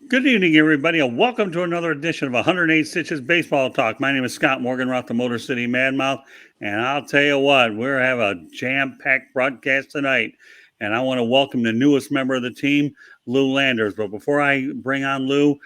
Good evening, everybody, and welcome to another edition of 108 Stitches Baseball Talk. My name is Scott Morganroth, the Motor City Madmouth, and I'll tell you what, we have a jam-packed broadcast tonight, and I want to welcome the newest member of the team, Lou Landers. But before I bring on Lou,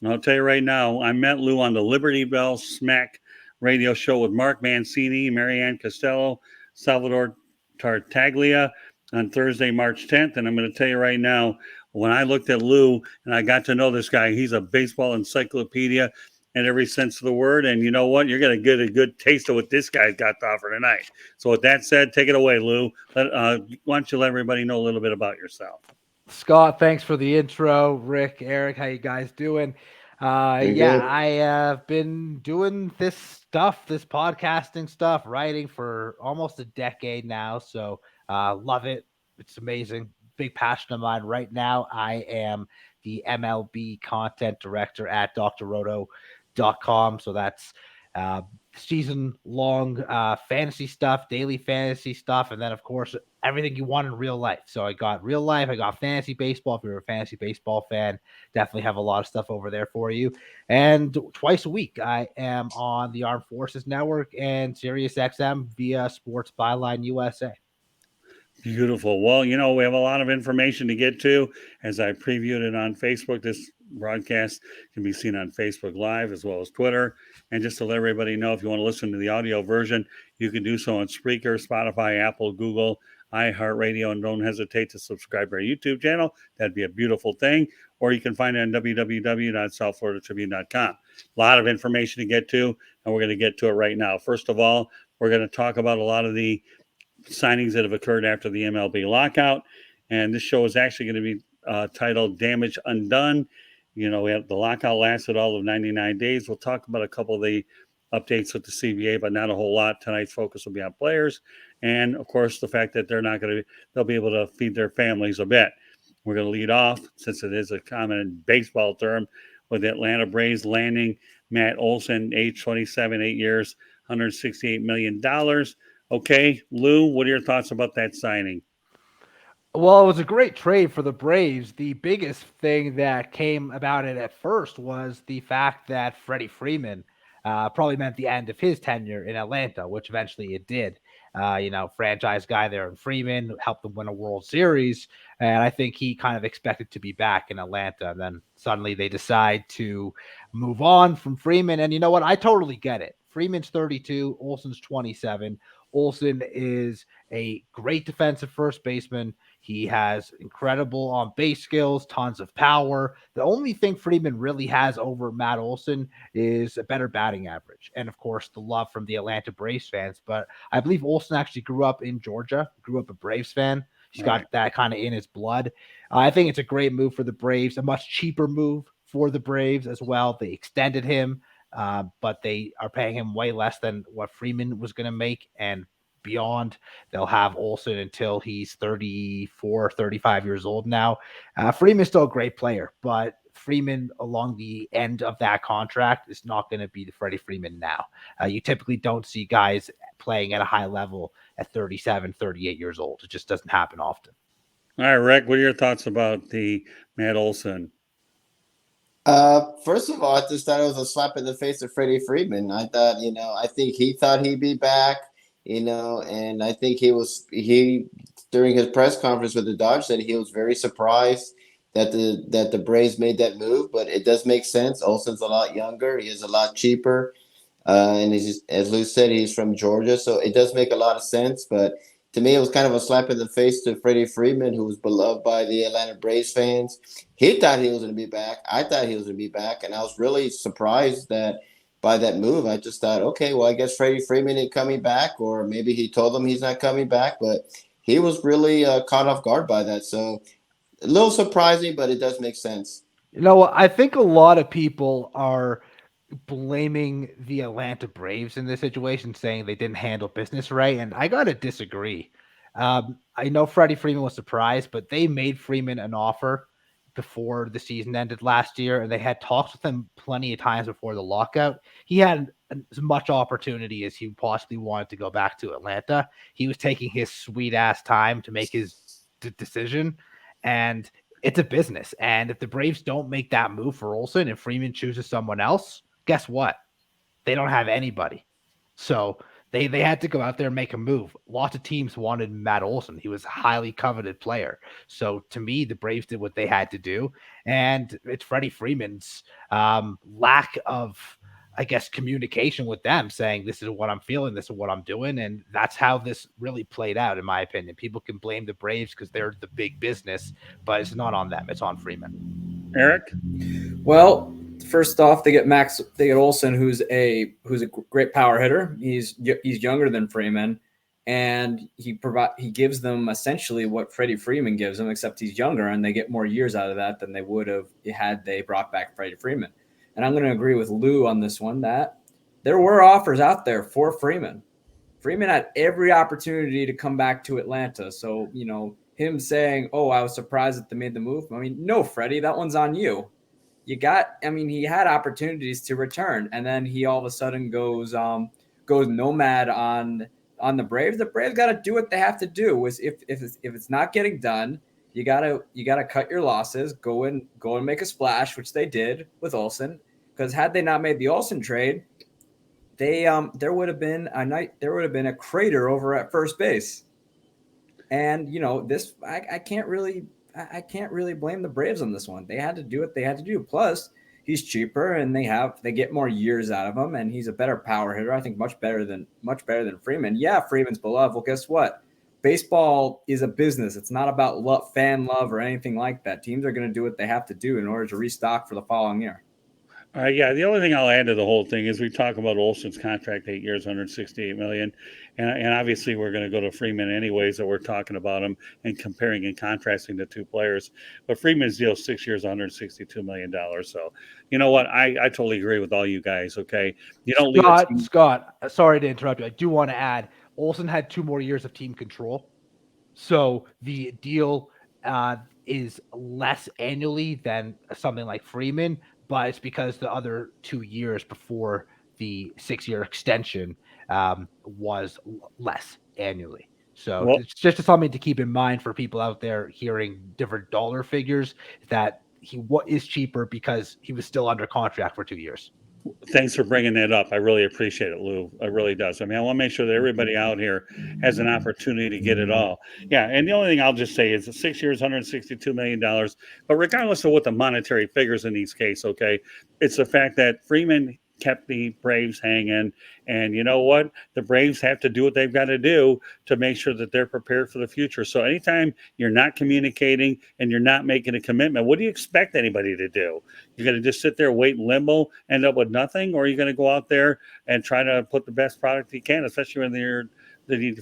I'll tell you right now, I met Lou on the Liberty Bell Smack radio show with Mark Mancini, Marianne Costello, Salvador Tartaglia on Thursday, March 10th, and I'm going to tell you right now, when I looked at Lou and I got to know this guy, he's a baseball encyclopedia in every sense of the word. And you know what? You're going to get a good taste of what this guy's got to offer tonight. So, with that said, take it away, Lou. Why don't you let everybody know a little bit about yourself? Scott, thanks for the intro. Rick, Eric, how you guys doing? Pretty Yeah, good. I have been doing this stuff, this podcasting stuff, writing for almost a decade now. So love it. It's amazing. Big passion of mine right now. I am the MLB content director at drroto.com. So that's season long fantasy stuff, daily fantasy stuff, and then of course everything you want in real life. So I got real life, I got fantasy baseball. If you're a fantasy baseball fan, definitely have a lot of stuff over there for you. And twice a week I am on the Armed Forces Network and Sirius XM via Sports Byline USA. Beautiful. Well, you know, we have a lot of information to get to. As I previewed it on Facebook, this broadcast can be seen on Facebook Live as well as Twitter. And just to let everybody know, if you want to listen to the audio version, you can do so on Spreaker, Spotify, Apple, Google, iHeartRadio, and don't hesitate to subscribe to our YouTube channel. That'd be a beautiful thing. Or you can find it on www.southfloridatribune.com. A lot of information to get to, and we're going to get to it right now. First of all, we're going to talk about a lot of the signings that have occurred after the MLB lockout. And this show is actually going to be titled Damage Undone. You know, we have the lockout lasted all of 99 days. We'll talk about a couple of the updates with the CBA, but not a whole lot. Tonight's focus will be on players. And of course, the fact that they'll be able to feed their families a bit. We're going to lead off, since it is a common baseball term, with the Atlanta Braves landing Matt Olson, age 27, 8 years, $168 million. Okay, Lou, what are your thoughts about that signing? Well, it was a great trade for the Braves. The biggest thing that came about it at first was the fact that Freddie Freeman probably meant the end of his tenure in Atlanta, which eventually it did. Franchise guy there in Freeman helped them win a World Series, and I think he kind of expected to be back in Atlanta. And then suddenly they decide to move on from Freeman. And you know what? I totally get it. Freeman's 32, Olson's 27. Olson is a great defensive first baseman. He has incredible on base skills, tons of power. The only thing Freeman really has over Matt Olson is a better batting average. And of course, the love from the Atlanta Braves fans. But I believe Olson actually grew up in Georgia, grew up a Braves fan. He's got that kind of in his blood. I think it's a great move for the Braves, a much cheaper move for the Braves as well. They extended him, but they are paying him way less than what Freeman was going to make. And beyond, they'll have Olson until he's 34, 35 years old now. Freeman's still a great player, but Freeman along the end of that contract is not going to be the Freddie Freeman now. You typically don't see guys playing at a high level at 37, 38 years old. It just doesn't happen often. All right, Rick, what are your thoughts about the Matt Olson? First of all, I just thought it was a slap in the face of Freddie Freeman. I thought, I think he thought he'd be back, and I think he during his press conference with the Dodgers said he was very surprised that the Braves made that move, but it does make sense. Olson's a lot younger, he is a lot cheaper, and as Lou said, he's from Georgia, so it does make a lot of sense. But to me, it was kind of a slap in the face to Freddie Freeman, who was beloved by the Atlanta Braves fans. He thought he was going to be back. I thought he was going to be back, and I was really surprised that by that move. I just thought, okay, well, I guess Freddie Freeman ain't coming back, or maybe he told them he's not coming back, but he was really caught off guard by that. So a little surprising, but it does make sense. I think a lot of people are blaming the Atlanta Braves in this situation, saying they didn't handle business right. And I got to disagree. I know Freddie Freeman was surprised, but they made Freeman an offer before the season ended last year, and they had talks with him plenty of times before the lockout. He had as much opportunity as he possibly wanted to go back to Atlanta. He was taking his sweet ass time to make his decision, and it's a business. And if the Braves don't make that move for Olson and Freeman chooses someone else, guess what? They don't have anybody. So they had to go out there and make a move. Lots of teams wanted Matt Olson. He was a highly coveted player. So to me, the Braves did what they had to do. And it's Freddie Freeman's lack of, I guess, communication with them saying, this is what I'm feeling, this is what I'm doing. And that's how this really played out, in my opinion. People can blame the Braves because they're the big business, but it's not on them. It's on Freeman. Eric? Well, first off, they get Olson, who's a great power hitter. He's younger than Freeman, and he gives them essentially what Freddie Freeman gives them, except he's younger, and they get more years out of that than they would have had they brought back Freddie Freeman. And I'm going to agree with Lou on this one that there were offers out there for Freeman. Freeman had every opportunity to come back to Atlanta. So, him saying, "Oh, I was surprised that they made the move." I mean, no, Freddie, that one's on you. He had opportunities to return, and then he all of a sudden goes nomad on the Braves. The Braves got to do what they have to do. If it's not getting done, you gotta cut your losses, go and make a splash, which they did with Olson. Because had they not made the Olson trade, there would have been a crater over at first base. And I can't really blame the Braves on this one. They had to do what they had to do. Plus, he's cheaper, and they get more years out of him, and he's a better power hitter. I think much better than Freeman. Yeah, Freeman's beloved. Well, guess what? Baseball is a business. It's not about fan love or anything like that. Teams are going to do what they have to do in order to restock for the following year. Yeah, the only thing I'll add to the whole thing is we talk about Olson's contract, 8 years, $168 million, and obviously we're going to go to Freeman anyways. That we're talking about him and comparing and contrasting the two players. But Freeman's deal, 6 years, $162 million. So you know what? I totally agree with all you guys. Okay, you don't Scott. Sorry to interrupt you. I do want to add, Olson had 2 more years of team control, so the deal is less annually than something like Freeman. But it's because the other 2 years before the 6-year extension was less annually. So it's just something to keep in mind for people out there hearing different dollar figures, that he is cheaper because he was still under contract for 2 years. Thanks for bringing that up. I really appreciate it, Lou. It really does. I mean, I want to make sure that everybody out here has an opportunity to get it all. Yeah, and the only thing I'll just say is 6 years, $162 million. But regardless of what the monetary figures in these cases, okay, it's the fact that Freeman kept the Braves hanging. And you know what? The Braves have to do what they've got to do to make sure that they're prepared for the future. So anytime you're not communicating and you're not making a commitment, what do you expect anybody to do? You're going to just sit there, wait in limbo, end up with nothing? Or are you going to go out there and try to put the best product you can, especially when you're the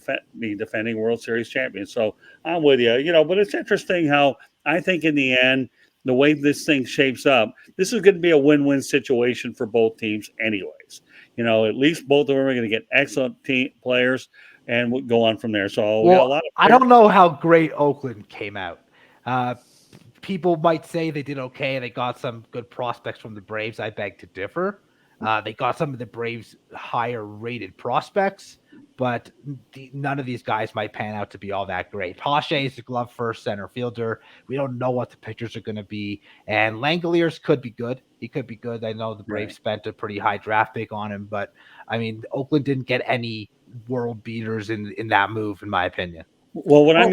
defending World Series champion? So I'm with you, but it's interesting how I think in the end, the way this thing shapes up, this is going to be a win-win situation for both teams anyways. At least both of them are going to get excellent team players, and we'll go on from there. So I don't know how great Oakland came out. People might say they did okay. They got some good prospects from the Braves. I beg to differ. They got some of the Braves' higher-rated prospects, but none of these guys might pan out to be all that great. Pache is a glove-first center fielder. We don't know what the pitchers are going to be. And Langoliers could be good. He could be good. I know the Braves spent a pretty high draft pick on him, but, I mean, Oakland didn't get any world beaters in that move, in my opinion. Well, what I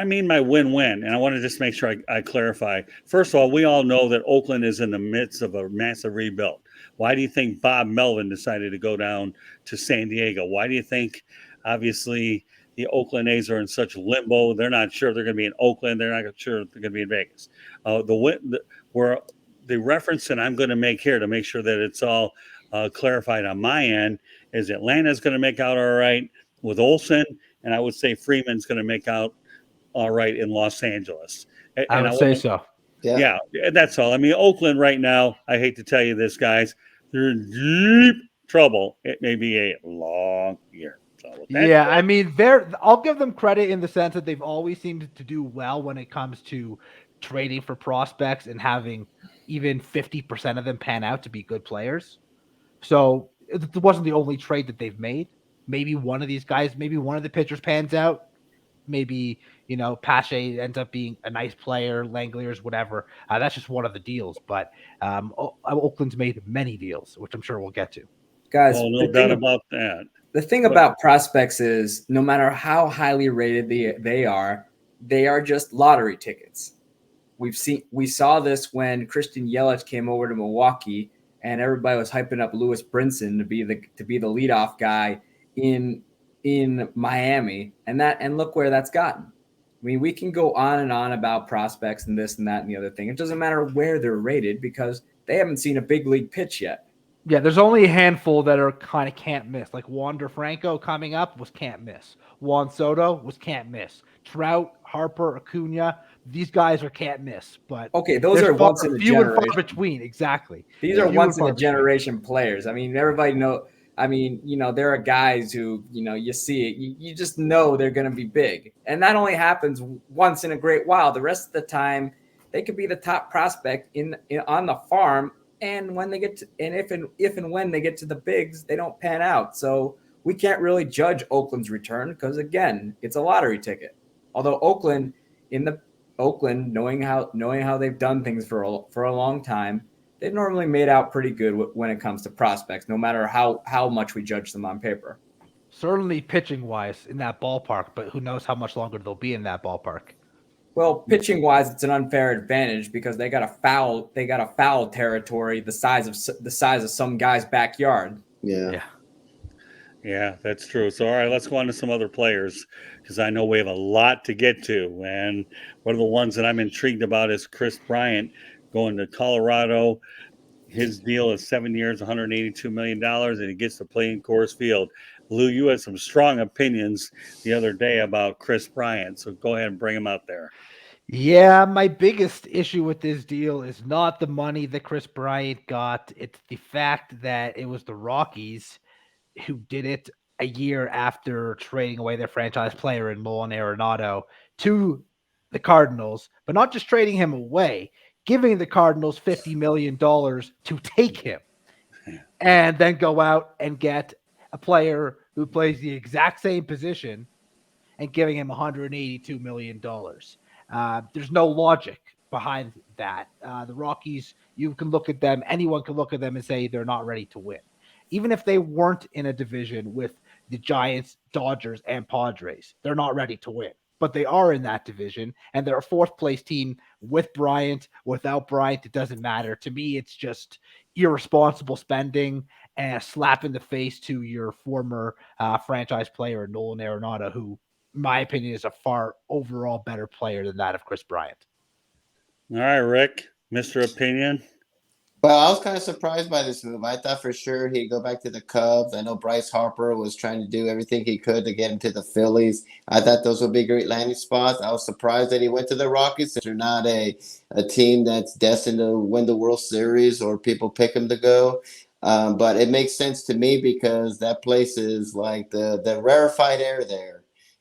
mean by win-win, and I want to just make sure I clarify. First of all, we all know that Oakland is in the midst of a massive rebuild. Why do you think Bob Melvin decided to go down to San Diego? Why do you think, obviously, the Oakland A's are in such limbo? They're not sure they're going to be in Oakland. They're not sure they're going to be in Vegas. The reference that I'm going to make here to make sure that it's all clarified on my end is Atlanta's going to make out all right with Olson, and I would say Freeman's going to make out all right in Los Angeles. I would say so. Yeah, that's all. I mean, Oakland right now, I hate to tell you this, guys, they're in deep trouble. It may be a long year. So I mean, I'll give them credit in the sense that they've always seemed to do well when it comes to trading for prospects and having even 50% of them pan out to be good players. So it wasn't the only trade that they've made. Maybe one of these guys, maybe one of the pitchers pans out. maybe, Pache ends up being a nice player, Langoliers, whatever. That's just one of the deals. But Oakland's made many deals, which I'm sure we'll get to. Guys, Oh, no doubt about that. The thing about prospects is no matter how highly rated they are just lottery tickets. We saw this when Christian Yelich came over to Milwaukee, and everybody was hyping up Lewis Brinson to be the leadoff guy in Miami, and look where that's gotten. I mean, we can go on and on about prospects and this and that and the other thing. It doesn't matter where they're rated because they haven't seen a big league pitch yet. Yeah, there's only a handful that are kind of can't miss. Like Wander Franco coming up was can't miss. Juan Soto was can't miss. Trout, Harper, Acuna, these guys are can't miss. But okay, those are once in a generation. Few and far between, exactly. These are once in a generation players. I mean, everybody know. I mean, there are guys who, you see it, you just know they're going to be big, and that only happens once in a great while. The rest of the time, they could be the top prospect on the farm. And when they get to, and if and when they get to the bigs, they don't pan out. So we can't really judge Oakland's return because again, it's a lottery ticket. Although Oakland, knowing how they've done things for a long time, they've normally made out pretty good when it comes to prospects, no matter how much we judge them on paper. Certainly pitching wise in that ballpark, but who knows how much longer they'll be in that ballpark. Well, pitching wise, it's an unfair advantage because they got a foul territory the size of some guy's backyard. Yeah. Yeah, that's true. So, all right, let's go on to some other players because I know we have a lot to get to. And one of the ones that I'm intrigued about is Kris Bryant going to Colorado. His deal is 7 years, $182 million, and he gets to play in Coors Field. Lou, you had some strong opinions the other day about Kris Bryant, so go ahead and bring him out there. Yeah, my biggest issue with this deal is not the money that Kris Bryant got. It's the fact that it was the Rockies who did it a year after trading away their franchise player in Nolan Arenado to the Cardinals, but not just trading him away, giving the Cardinals $50 million to take him and then go out and get a player who plays the exact same position and giving him $182 million. There's no logic behind that. The Rockies, you can look at them, anyone can look at them and say they're not ready to win. Even if they weren't in a division with the Giants, Dodgers, and Padres, they're not ready to win. But they are in that division, and they're a fourth-place team with Bryant. Without Bryant, it doesn't matter. To me, it's just irresponsible spending and a slap in the face to your former franchise player, Nolan Arenado, who, in my opinion, is a far overall better player than that of Kris Bryant. All right, Rick, Mr. Opinion. Well, I was kind of surprised by this move. I thought for sure he'd go back to the Cubs. I know Bryce Harper was trying to do everything he could to get him to the Phillies. I thought those would be great landing spots. I was surprised that he went to the Rockies. They're not a team that's destined to win the World Series or people pick him to go. But it makes sense to me because that place is like the rarefied air there,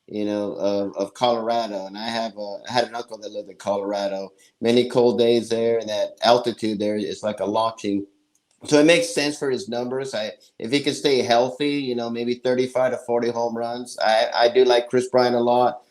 of Colorado. And I had an uncle that lived in Colorado. Many cold days there, and that altitude there is like a launching. So it makes sense for his numbers. If he can stay healthy, maybe 35 to 40 home runs. I do like Kris Bryant a lot,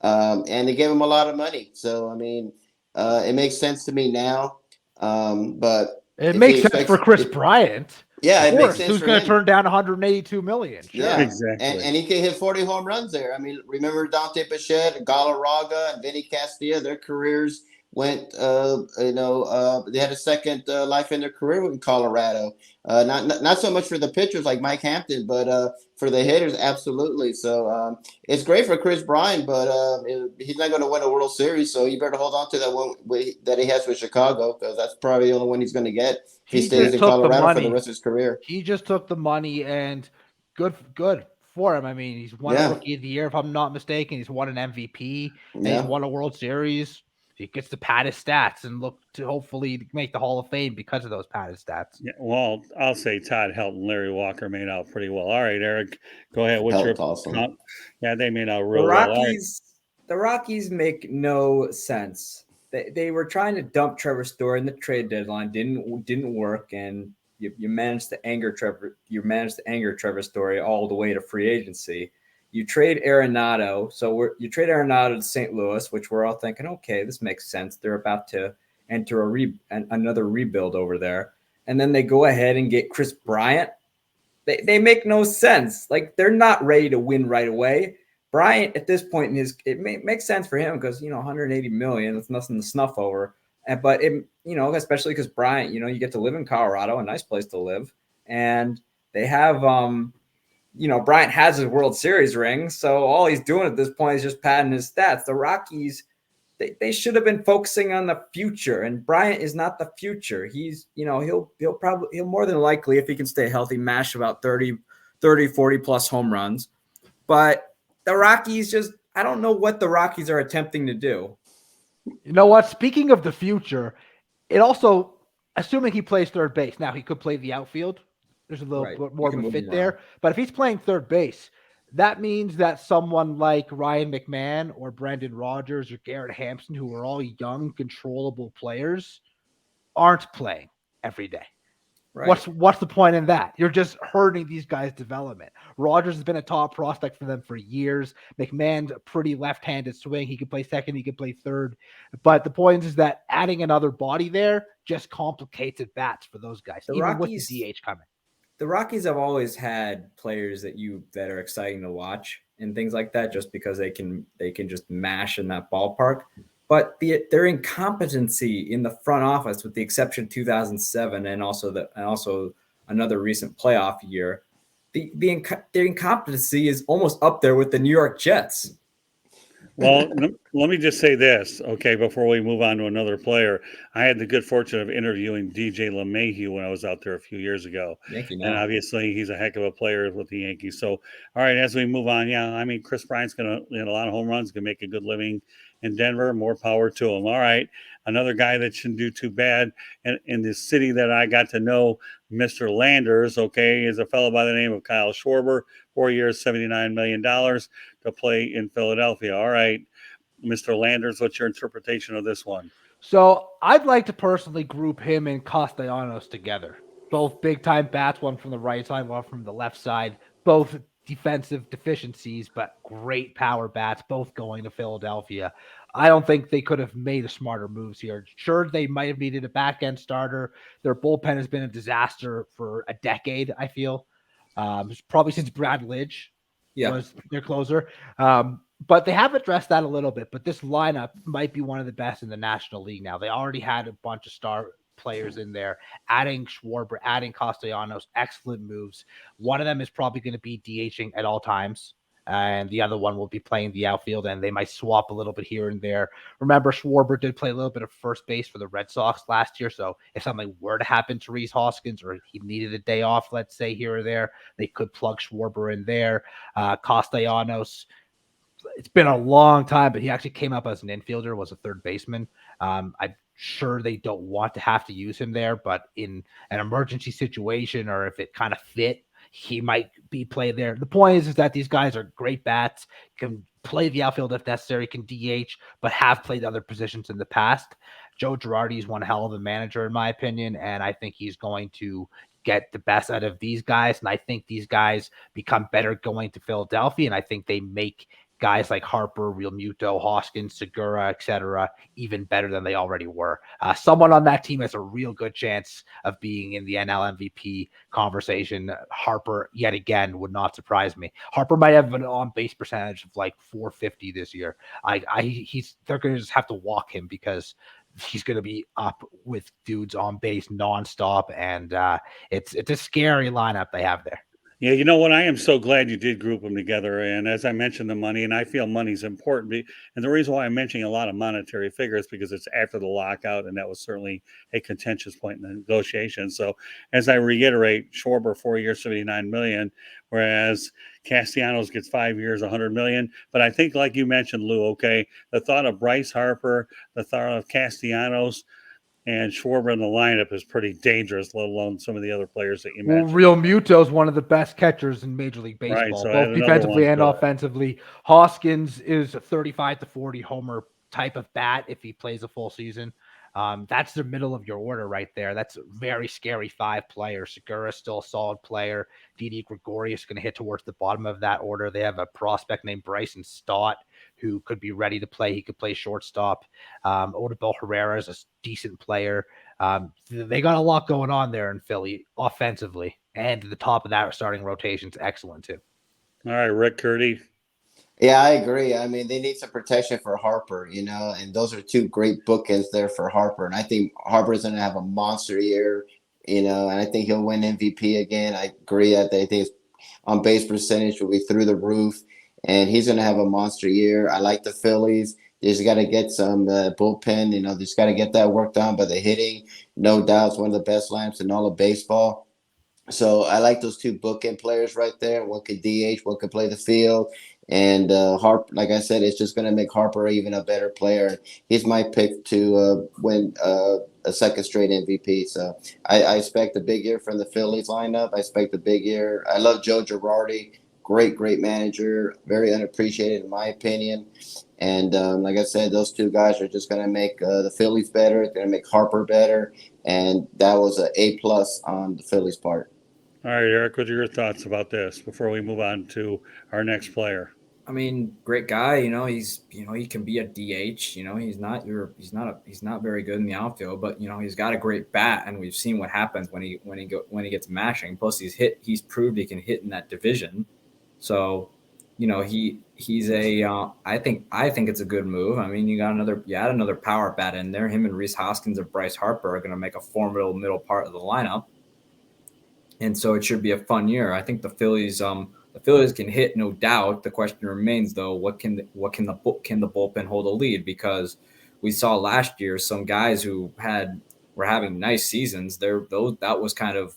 and they gave him a lot of money. So I mean, it makes sense to me now. But it makes sense for Kris Bryant. Yeah, it makes sense. Who's going to turn down $182 million? Sure. Yeah, exactly. And he can hit 40 home runs there. I mean, remember Dante Bichette, Galarraga, and Vinny Castilla? Their careers went. They had a second life in their career in Colorado. Not so much for the pitchers like Mike Hampton, but for the hitters, absolutely. So it's great for Kris Bryant, but he's not going to win a World Series. So you better hold on to that one that he has with Chicago, because that's probably the only one he's going to get. He stays in Colorado for the rest of his career. He just took the money, and good for him. I mean, he's won a Rookie of the Year, if I'm not mistaken. He's won an MVP, and he's won a World Series. He gets to pad his stats and look to hopefully make the Hall of Fame because of those padded stats. Yeah, well, I'll say Todd Helton and Larry Walker made out pretty well. All right, Eric, go ahead. What's your awesome? Yeah, they made out real well. The Rockies make no sense. They were trying to dump Trevor Story in the trade deadline. Didn't work, and you managed to anger Trevor. You managed to anger Trevor Story all the way to free agency. You trade Arenado. So you trade Arenado to St. Louis, which we're all thinking, okay, this makes sense. They're about to enter another rebuild over there. And then they go ahead and get Chris Bryant. They make no sense. Like, they're not ready to win right away. Bryant, at this point it makes sense for him because, 180 million, it's nothing to snuff over. But especially because Bryant, you get to live in Colorado, a nice place to live. And they have, Bryant has his World Series ring. So all he's doing at this point is just padding his stats. The Rockies, they should have been focusing on the future, and Bryant is not the future. He's, he'll more than likely, if he can stay healthy, mash about 30, 40 plus home runs. But the Rockies I don't know what the Rockies are attempting to do. You know what? Speaking of the future, it also, assuming he plays third base, now he could play the outfield. There's a little bit more of a fit there. But if he's playing third base, that means that someone like Ryan McMahon or Brendan Rodgers or Garrett Hampson, who are all young, controllable players, aren't playing every day. Right. What's the point in that? You're just hurting these guys' development. Rodgers has been a top prospect for them for years. McMahon's a pretty left-handed swing. He can play second, he can play third. But the point is that adding another body there just complicates at bats for those guys, even with the DH coming. The Rockies have always had players that are exciting to watch and things like that, just because they can just mash in that ballpark. But their incompetency in the front office, with the exception of 2007 and also another recent playoff year, their incompetency is almost up there with the New York Jets. Well, let me just say this, okay, before we move on to another player. I had the good fortune of interviewing DJ LeMahieu when I was out there a few years ago. And obviously he's a heck of a player with the Yankees. So, all right, as we move on, Chris Bryant's going to hit a lot of home runs, going to make a good living in Denver. More power to him. All right, another guy that shouldn't do too bad in the city that I got to know, Mr. Landers, okay, is a fellow by the name of Kyle Schwarber, 4 years, $79 million to play in Philadelphia. All right, Mr. Landers, what's your interpretation of this one? So I'd like to personally group him and Castellanos together. Both big-time bats, one from the right side, one from the left side. Both defensive deficiencies, but great power bats, both going to Philadelphia. I don't think they could have made a smarter moves here. Sure, they might have needed a back-end starter. Their bullpen has been a disaster for a decade, I feel. Probably since Brad Lidge was their closer. But they have addressed that a little bit. But this lineup might be one of the best in the National League now. They already had a bunch of star players in there. Adding Schwarber, adding Castellanos, excellent moves. One of them is probably going to be DHing at all times, and the other one will be playing the outfield, and they might swap a little bit here and there. Remember, Schwarber did play a little bit of first base for the Red Sox last year, so if something were to happen to Rhys Hoskins, or he needed a day off, let's say, here or there, they could plug Schwarber in there. Castellanos, it's been a long time, but he actually came up as an infielder, was a third baseman. I'm sure they don't want to have to use him there, but in an emergency situation, or if it kind of fit, he might be played there. The point is that these guys are great bats, can play the outfield if necessary, can DH, but have played other positions in the past. Joe Girardi is one hell of a manager, in my opinion, and I think he's going to get the best out of these guys, and I think these guys become better going to Philadelphia, and I think they make guys like Harper, Realmuto, Hoskins, Segura, etc., even better than they already were. Someone on that team has a real good chance of being in the NL MVP conversation. Harper, yet again, would not surprise me. Harper might have an on-base percentage of like 450 this year. They're going to just have to walk him because he's going to be up with dudes on base nonstop, and it's a scary lineup they have there. Yeah, you know what? I am so glad you did group them together. And as I mentioned, the money, and I feel money's important. And the reason why I'm mentioning a lot of monetary figures, because it's after the lockout, and that was certainly a contentious point in the negotiation. So as I reiterate, Schwarber, 4 years, $79 million, whereas Castellanos gets 5 years, $100 million. But I think, like you mentioned, Lou, okay, the thought of Bryce Harper, the thought of Castellanos, and Schwarber in the lineup is pretty dangerous, let alone some of the other players that you mentioned. Realmuto is one of the best catchers in Major League Baseball, right, so both defensively and offensively. Hoskins is a 35 to 40 homer type of bat if he plays a full season. That's the middle of your order right there. That's a very scary 5 players. Segura's still a solid player. Didi Gregorius is going to hit towards the bottom of that order. They have a prospect named Bryson Stott who could be ready to play. He could play shortstop. Odubel Herrera is a decent player. They got a lot going on there in Philly offensively, and the top of that starting rotation is excellent too. All right, Rick Curti. Yeah, I agree. I mean, they need some protection for Harper, and those are 2 great bookends there for Harper. And I think Harper's going to have a monster year, and I think he'll win MVP again. I agree that they think his on base percentage will be through the roof, and he's going to have a monster year. I like the Phillies. They just got to get some bullpen, they just got to get that work done. But the hitting, no doubt, is one of the best lineups in all of baseball. So I like those 2 bookend players right there. One could DH, one could play the field. And Harper, like I said, it's just going to make Harper even a better player. He's my pick to win a second straight MVP. So I expect a big year from the Phillies lineup. I expect a big year. I love Joe Girardi. Great manager. Very unappreciated in my opinion. And like I said, those 2 guys are just going to make the Phillies better. They're going to make Harper better. And that was an A+ on the Phillies' part. All right, Eric, what are your thoughts about this before we move on to our next player? I mean, great guy. He can be a DH. He's not very good in the outfield, but he's got a great bat, and we've seen what happens when he gets mashing. Plus, he's proved he can hit in that division. So, he's a. I think it's a good move. I mean, you add another power bat in there. Him and Rhys Hoskins and Bryce Harper are going to make a formidable middle part of the lineup. And so it should be a fun year. I think the Phillies can hit, no doubt. The question remains, though, what can the bullpen hold a lead? Because we saw last year some guys who were having nice seasons. That was kind of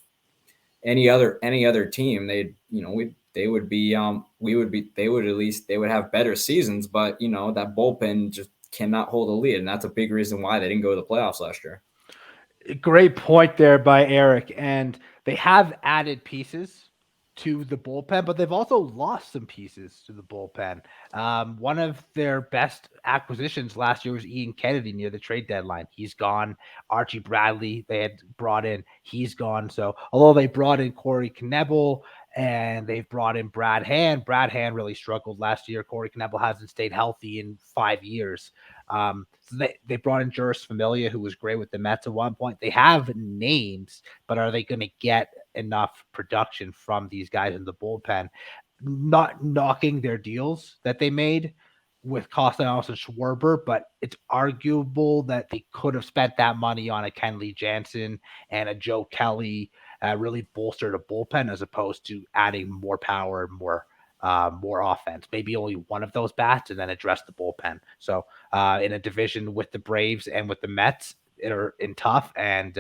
any other team. They would have better seasons, but that bullpen just cannot hold a lead, and that's a big reason why they didn't go to the playoffs last year. Great point there by Eric. And they have added pieces to the bullpen, but they've also lost some pieces to the bullpen. One of their best acquisitions last year was Ian Kennedy near the trade deadline. He's gone. Archie Bradley, they had brought in. He's gone. So although they brought in Corey Knebel and they've brought in Brad Hand really struggled last year. Corey Knebel hasn't stayed healthy in 5 years. So they brought in Juris Familia, who was great with the Mets at one point. They have names, but are they going to get enough production from these guys in the bullpen? Not knocking their deals that they made with Castellanos and Schwarber, but it's arguable that they could have spent that money on a Kenley Jansen and a Joe Kelly, really bolstered a bullpen as opposed to adding more power, more offense, maybe only one of those bats, and then address the bullpen. So in a division with the Braves and with the Mets, are in tough, and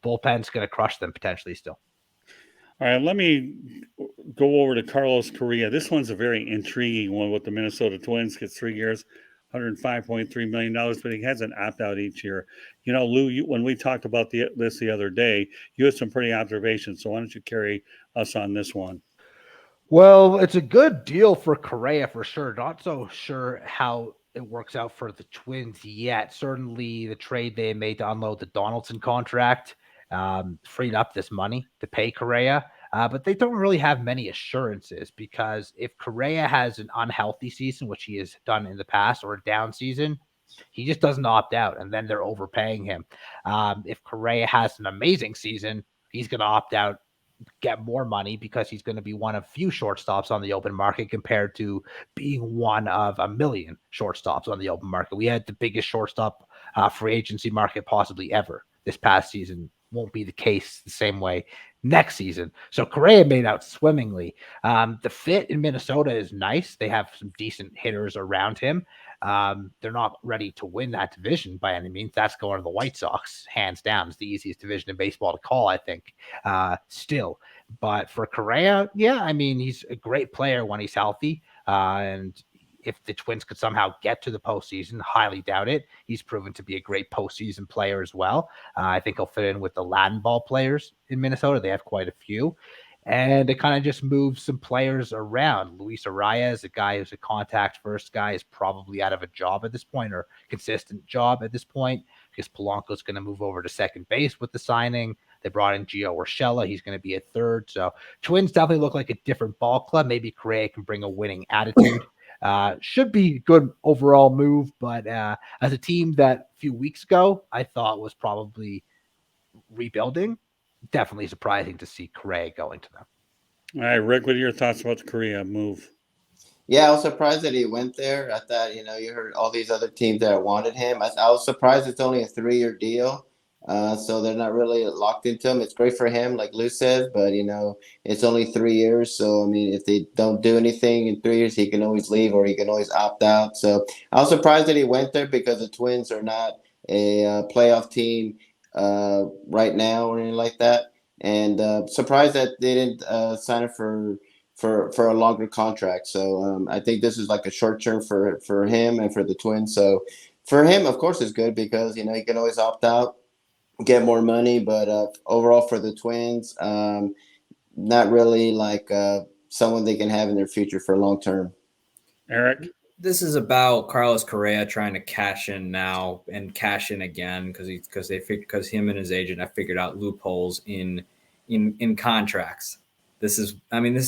bullpen's going to crush them potentially still. All right, let me go over to Carlos Correa. This one's a very intriguing one with the Minnesota Twins. Gets 3 years, $105.3 million, but he has an opt-out each year. Lou, when we talked about this the other day, you had some pretty observations, so why don't you carry us on this one? Well, it's a good deal for Correa for sure. Not so sure how it works out for the Twins yet. Certainly the trade they made to unload the Donaldson contract freed up this money to pay Correa. But they don't really have many assurances, because if Correa has an unhealthy season, which he has done in the past, or a down season, he just doesn't opt out, and then they're overpaying him. If Correa has an amazing season, he's going to opt out, get more money, because he's going to be one of few shortstops on the open market compared to being one of a million shortstops on the open market. We had the biggest shortstop free agency market possibly ever this past season. Won't be the case the same way next season. So Correa made out swimmingly. The fit in Minnesota is nice. They have some decent hitters around him. They're not ready to win that division by any means. That's going to the White Sox, hands down. It's the easiest division in baseball to call, I think, still. But for Correa, yeah, I mean, he's a great player when he's healthy. And if the Twins could somehow get to the postseason, highly doubt it. He's proven to be a great postseason player as well. I think he'll fit in with the Latin ball players in Minnesota. They have quite a few. And it kind of just moves some players around. Luis Arias, a guy who's a contact first guy, is probably out of a job at this point, or consistent job at this point. Lucas Polanco is going to move over to second base with the signing. They brought in Gio Urshela. He's going to be a third. So Twins definitely look like a different ball club. Maybe Correa can bring a winning attitude. Should be good overall move, but as a team that a few weeks ago I thought was probably rebuilding, definitely surprising to see Correa going to them. All right, Rick, what are your thoughts about the Korea move? Yeah, I was surprised that he went there. I thought, you heard all these other teams that wanted him. I was surprised it's only a 3-year deal. So they're not really locked into him. It's great for him, like Lou says, but, it's only 3 years. So, I mean, if they don't do anything in 3 years, he can always leave or he can always opt out. So I was surprised that he went there because the Twins are not a playoff team right now or anything like that. And surprised that they didn't sign him for a longer contract. So I think this is like a short term for him and for the Twins. So for him, of course, it's good because, he can always opt out, get more money. But overall for the Twins, not really like someone they can have in their future for long term. Eric? This is about Carlos Correa trying to cash in now and cash in again because him and his agent have figured out loopholes in contracts. This is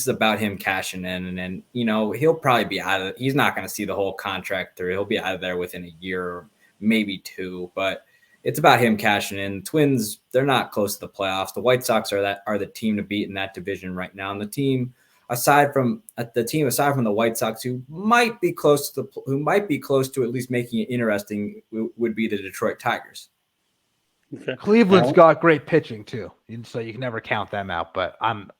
about him cashing in, and then he'll probably be out of it. He's not going to see the whole contract through. He'll be out of there within a year, or maybe 2. But it's about him cashing in. Twins, they're not close to the playoffs. The White Sox are the team to beat in that division right now, and the team aside from the White Sox, who might be close to at least making it interesting, would be the Detroit Tigers. Okay. Cleveland's got great pitching too, and so you can never count them out. But I'm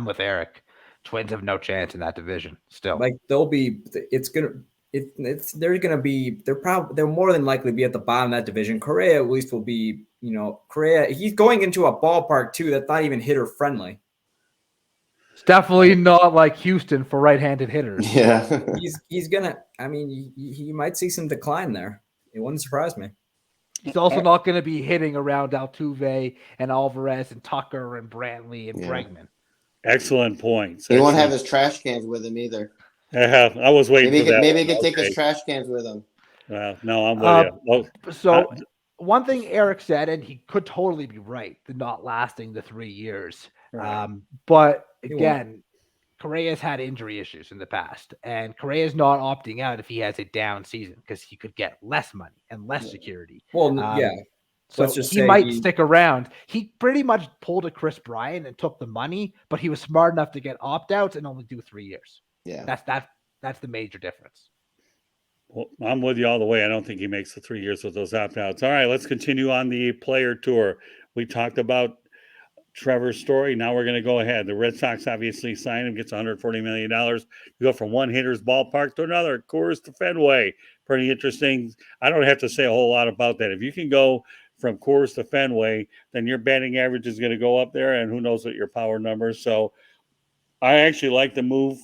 with Eric. Twins have no chance in that division still. Like they're more than likely be at the bottom of that division. Correa at least will be, Correa. He's going into a ballpark too that's not even hitter friendly. It's definitely not like Houston for right-handed hitters. Yeah. he's gonna. I mean, he might see some decline there. It wouldn't surprise me. He's also not going to be hitting around Altuve and Alvarez and Tucker and Brantley and Bregman. Excellent points. He won't have his trash cans with him either. Yeah, I was waiting for that. Maybe he can take his trash cans with him. No, I'm with you. So one thing Eric said, and he could totally be right, the not lasting the 3 years. Right. But again, Correa's had injury issues in the past, and Correa's not opting out if he has a down season because he could get less money and less security. Well, So he might stick around. He pretty much pulled a Chris Bryant and took the money, but he was smart enough to get opt-outs and only do 3 years. Yeah. That's the major difference. Well, I'm with you all the way. I don't think he makes the 3 years with those opt-outs. All right, let's continue on the player tour. We talked about Trevor's story. Now we're going to go ahead. The Red Sox obviously signed him, gets $140 million. You go from one hitter's ballpark to another, Coors to Fenway. Pretty interesting. I don't have to say a whole lot about that. If you can go from Coors to Fenway, then your batting average is going to go up there, and who knows what your power numbers. So I actually like the move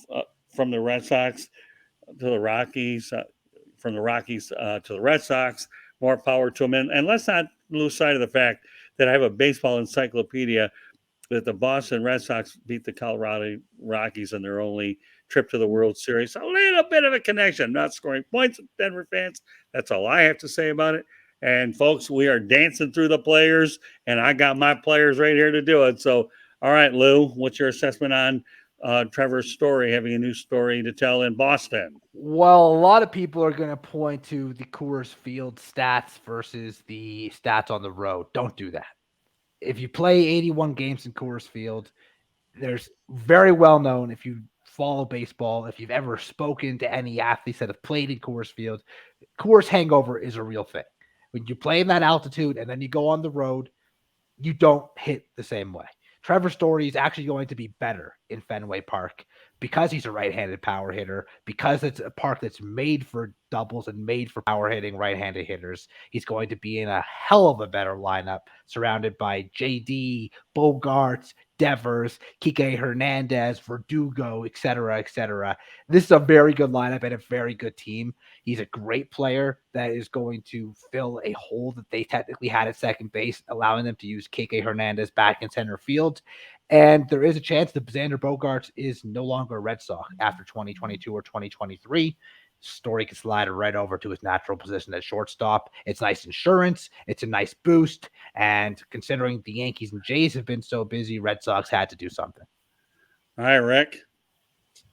from the Red Sox to the Rockies, from the Rockies to the Red Sox. More power to them. And let's not lose sight of the fact that I have a baseball encyclopedia that the Boston Red Sox beat the Colorado Rockies in their only trip to the World Series. A little bit of a connection. Not scoring points with Denver fans. That's all I have to say about it. And, folks, we are dancing through the players, and I got my players right here to do it. So, all right, Lou, what's your assessment on Trevor's story, having a new story to tell in Boston? Well, a lot of people are going to point to the Coors Field stats versus the stats on the road. Don't do that. If you play 81 games in Coors Field, there's very well known, if you follow baseball, if you've ever spoken to any athletes that have played in Coors Field, Coors hangover is a real thing. When you play in that altitude and then you go on the road, you don't hit the same way. Trevor's Story is actually going to be better in Fenway Park because he's a right-handed power hitter, because it's a park that's made for doubles and made for power hitting right-handed hitters. He's going to be in a hell of a better lineup surrounded by JD, Bogarts, Devers, Kike Hernandez, Verdugo, et cetera, et cetera. This is a very good lineup and a very good team. He's a great player that is going to fill a hole that they technically had at second base, allowing them to use Kike Hernandez back in center field. And there is a chance that Xander Bogaerts is no longer a Red Sox after 2022 or 2023. Story can slide right over to his natural position at shortstop. It's nice insurance. It's a nice boost. And considering the Yankees and Jays have been so busy, Red Sox had to do something. All right, Rick.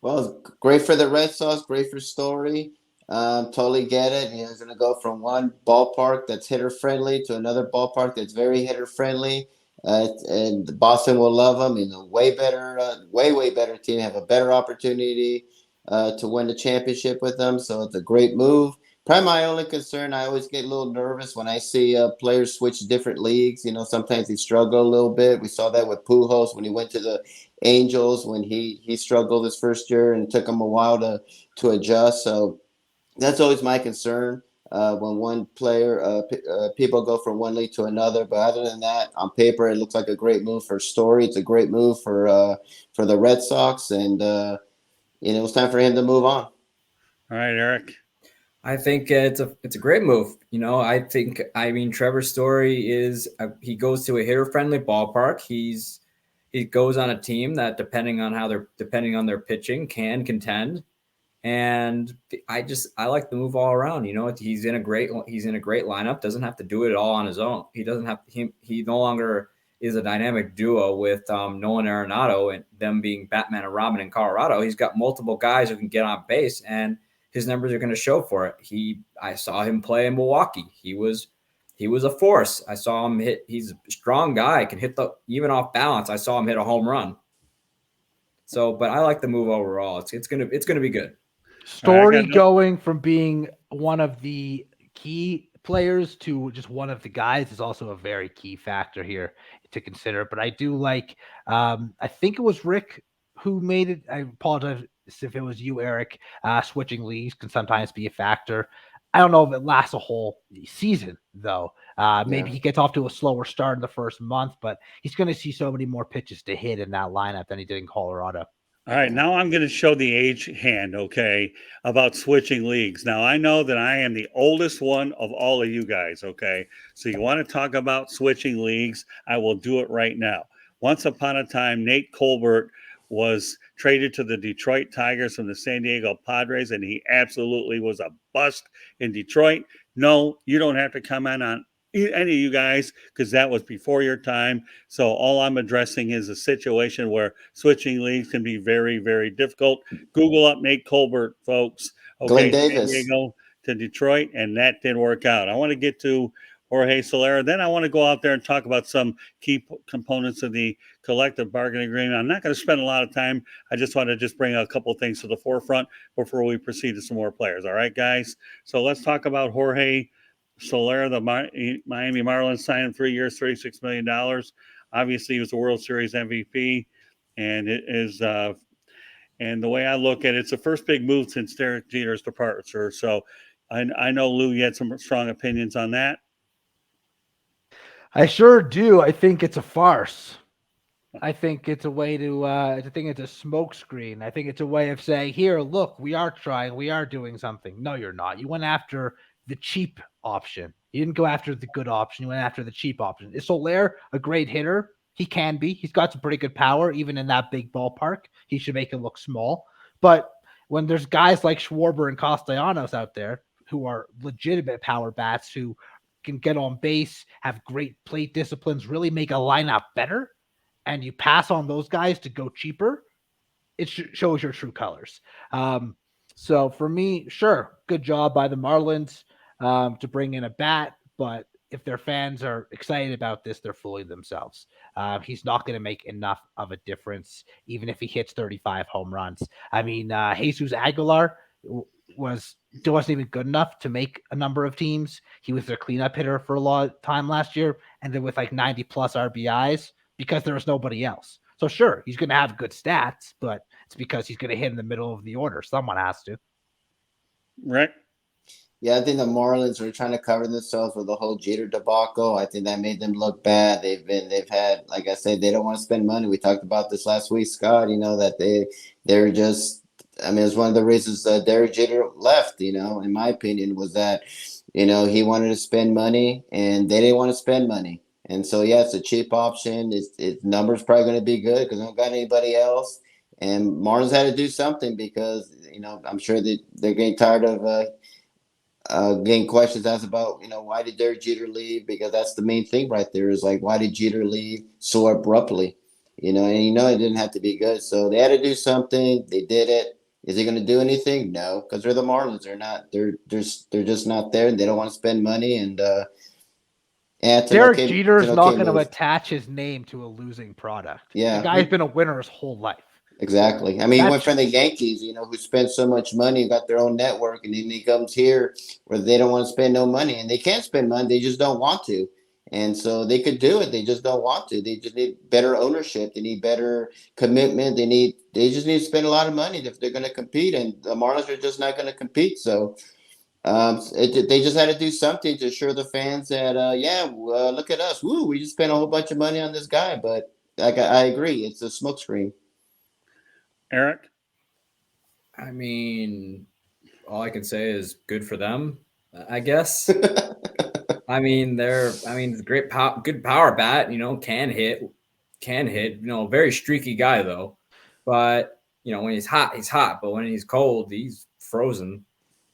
Well, great for the Red Sox, great for Story. Totally get it. He's going to go from one ballpark that's hitter friendly to another ballpark that's very hitter friendly. And Boston will love him. Way better, way better team. Have a better opportunity to win the championship with them. So it's a great move. Probably my only concern, I always get a little nervous when I see players switch different leagues. Sometimes they struggle a little bit. We saw that with Pujols when he went to the Angels, when he struggled his first year and it took him a while to adjust. So that's always my concern when one player, people go from one league to another. But other than that, on paper, it looks like a great move for Story. It's a great move for the Red Sox, and it's time for him to move on. All right, Eric. I think it's a great move. I mean, Trevor Story he goes to a hitter friendly ballpark. He goes on a team that depending on their pitching can contend. And I like the move all around. He's in a great lineup. Doesn't have to do it all on his own. He doesn't have he no longer is a dynamic duo with Nolan Arenado and them being Batman and Robin in Colorado. He's got multiple guys who can get on base, and his numbers are going to show for it. I saw him play in Milwaukee. He was a force. I saw him hit. He's a strong guy, can hit even off balance. I saw him hit a home run. So, but I like the move overall. It's gonna be good. Story going from being one of the key players to just one of the guys is also a very key factor here to consider. But I do like, I think it was Rick who made it. I apologize if it was you, Eric. Switching leagues can sometimes be a factor. I don't know if it lasts a whole season, though. Maybe he gets off to a slower start in the first month, but he's going to see so many more pitches to hit in that lineup than he did in Colorado. All right, now I'm going to show the age hand, okay, about switching leagues. Now, I know that I am the oldest one of all of you guys, okay? So you want to talk about switching leagues, I will do it right now. Once upon a time, Nate Colbert was traded to the Detroit Tigers from the San Diego Padres, and he absolutely was a bust in Detroit. No, you don't have to comment on any of you guys because that was before your time. So all I'm addressing is a situation where switching leagues can be very, very difficult. Google up Nate Colbert, folks. Okay, Glenn Davis. San Diego to Detroit, and that didn't work out. I want to get to Jorge Soler. Then I want to go out there and talk about some key components of the collective bargaining agreement. I'm not going to spend a lot of time. I just want to bring a couple of things to the forefront before we proceed to some more players. All right, guys? So let's talk about Jorge Soler. The Miami Marlins signed him 3 years, $36 million. Obviously, he was the World Series MVP, and it is and the way I look at it, it's the first big move since Derek Jeter's departure. So I know, Lou, you had some strong opinions on that. I sure do. I think it's a farce. I think it's a way to, I think it's a smoke screen. I think it's a way of saying, here, look, we are trying, we are doing something. No, you're not. You went after the cheap option. You didn't go after the good option. You went after the cheap option. Is Soler a great hitter? He can be. He's got some pretty good power, even in that big ballpark. He should make it look small. But when there's guys like Schwarber and Castellanos out there who are legitimate power bats who can get on base, have great plate disciplines, really make a lineup better, and you pass on those guys to go cheaper, it shows your true colors. So for me, sure, good job by the Marlins to bring in a bat, but if their fans are excited about this, they're fooling themselves. He's not going to make enough of a difference, even if he hits 35 home runs. I mean, Jesus Aguilar wasn't even good enough to make a number of teams. He was their cleanup hitter for a lot of time last year, and then with like 90 plus RBIs because there was nobody else. So sure, he's going to have good stats, but it's because he's going to hit in the middle of the order. Someone has to. Right. Yeah, I think the Marlins were trying to cover themselves with the whole Jeter debacle. I think that made them look bad. They've had, like I said, they don't want to spend money. We talked about this last week, Scott. That they're just. I mean, it's one of the reasons Derek Jeter left. In my opinion, was that he wanted to spend money and they didn't want to spend money. And so, yeah, it's a cheap option. Its numbers probably going to be good because they don't got anybody else. And Marlins had to do something because, I'm sure that they're getting tired of getting questions asked about, why did Derek Jeter leave? Because that's the main thing right there is like, why did Jeter leave so abruptly? And it didn't have to be good. So they had to do something. They did it. Is he going to do anything? No, because they're the Marlins. They're not. They're just not there. They don't want to spend money. And Derek Jeter's not going to move. attach his name to a losing product. Yeah, the guy's been a winner his whole life. Exactly. I mean, he went from the Yankees, who spent so much money, got their own network, and then he comes here where they don't want to spend no money, and they can't spend money. They just don't want to. And so they could do it. They just don't want to. They just need better ownership. They need better commitment. They just need to spend a lot of money if they're going to compete, and the Marlins are just not going to compete. So they just had to do something to assure the fans that, look at us. Woo, we just spent a whole bunch of money on this guy. But I agree. It's a smokescreen. Eric? I mean, all I can say is good for them, I guess. Great good power bat, can hit, very streaky guy though. But, when he's hot, he's hot. But when he's cold, he's frozen.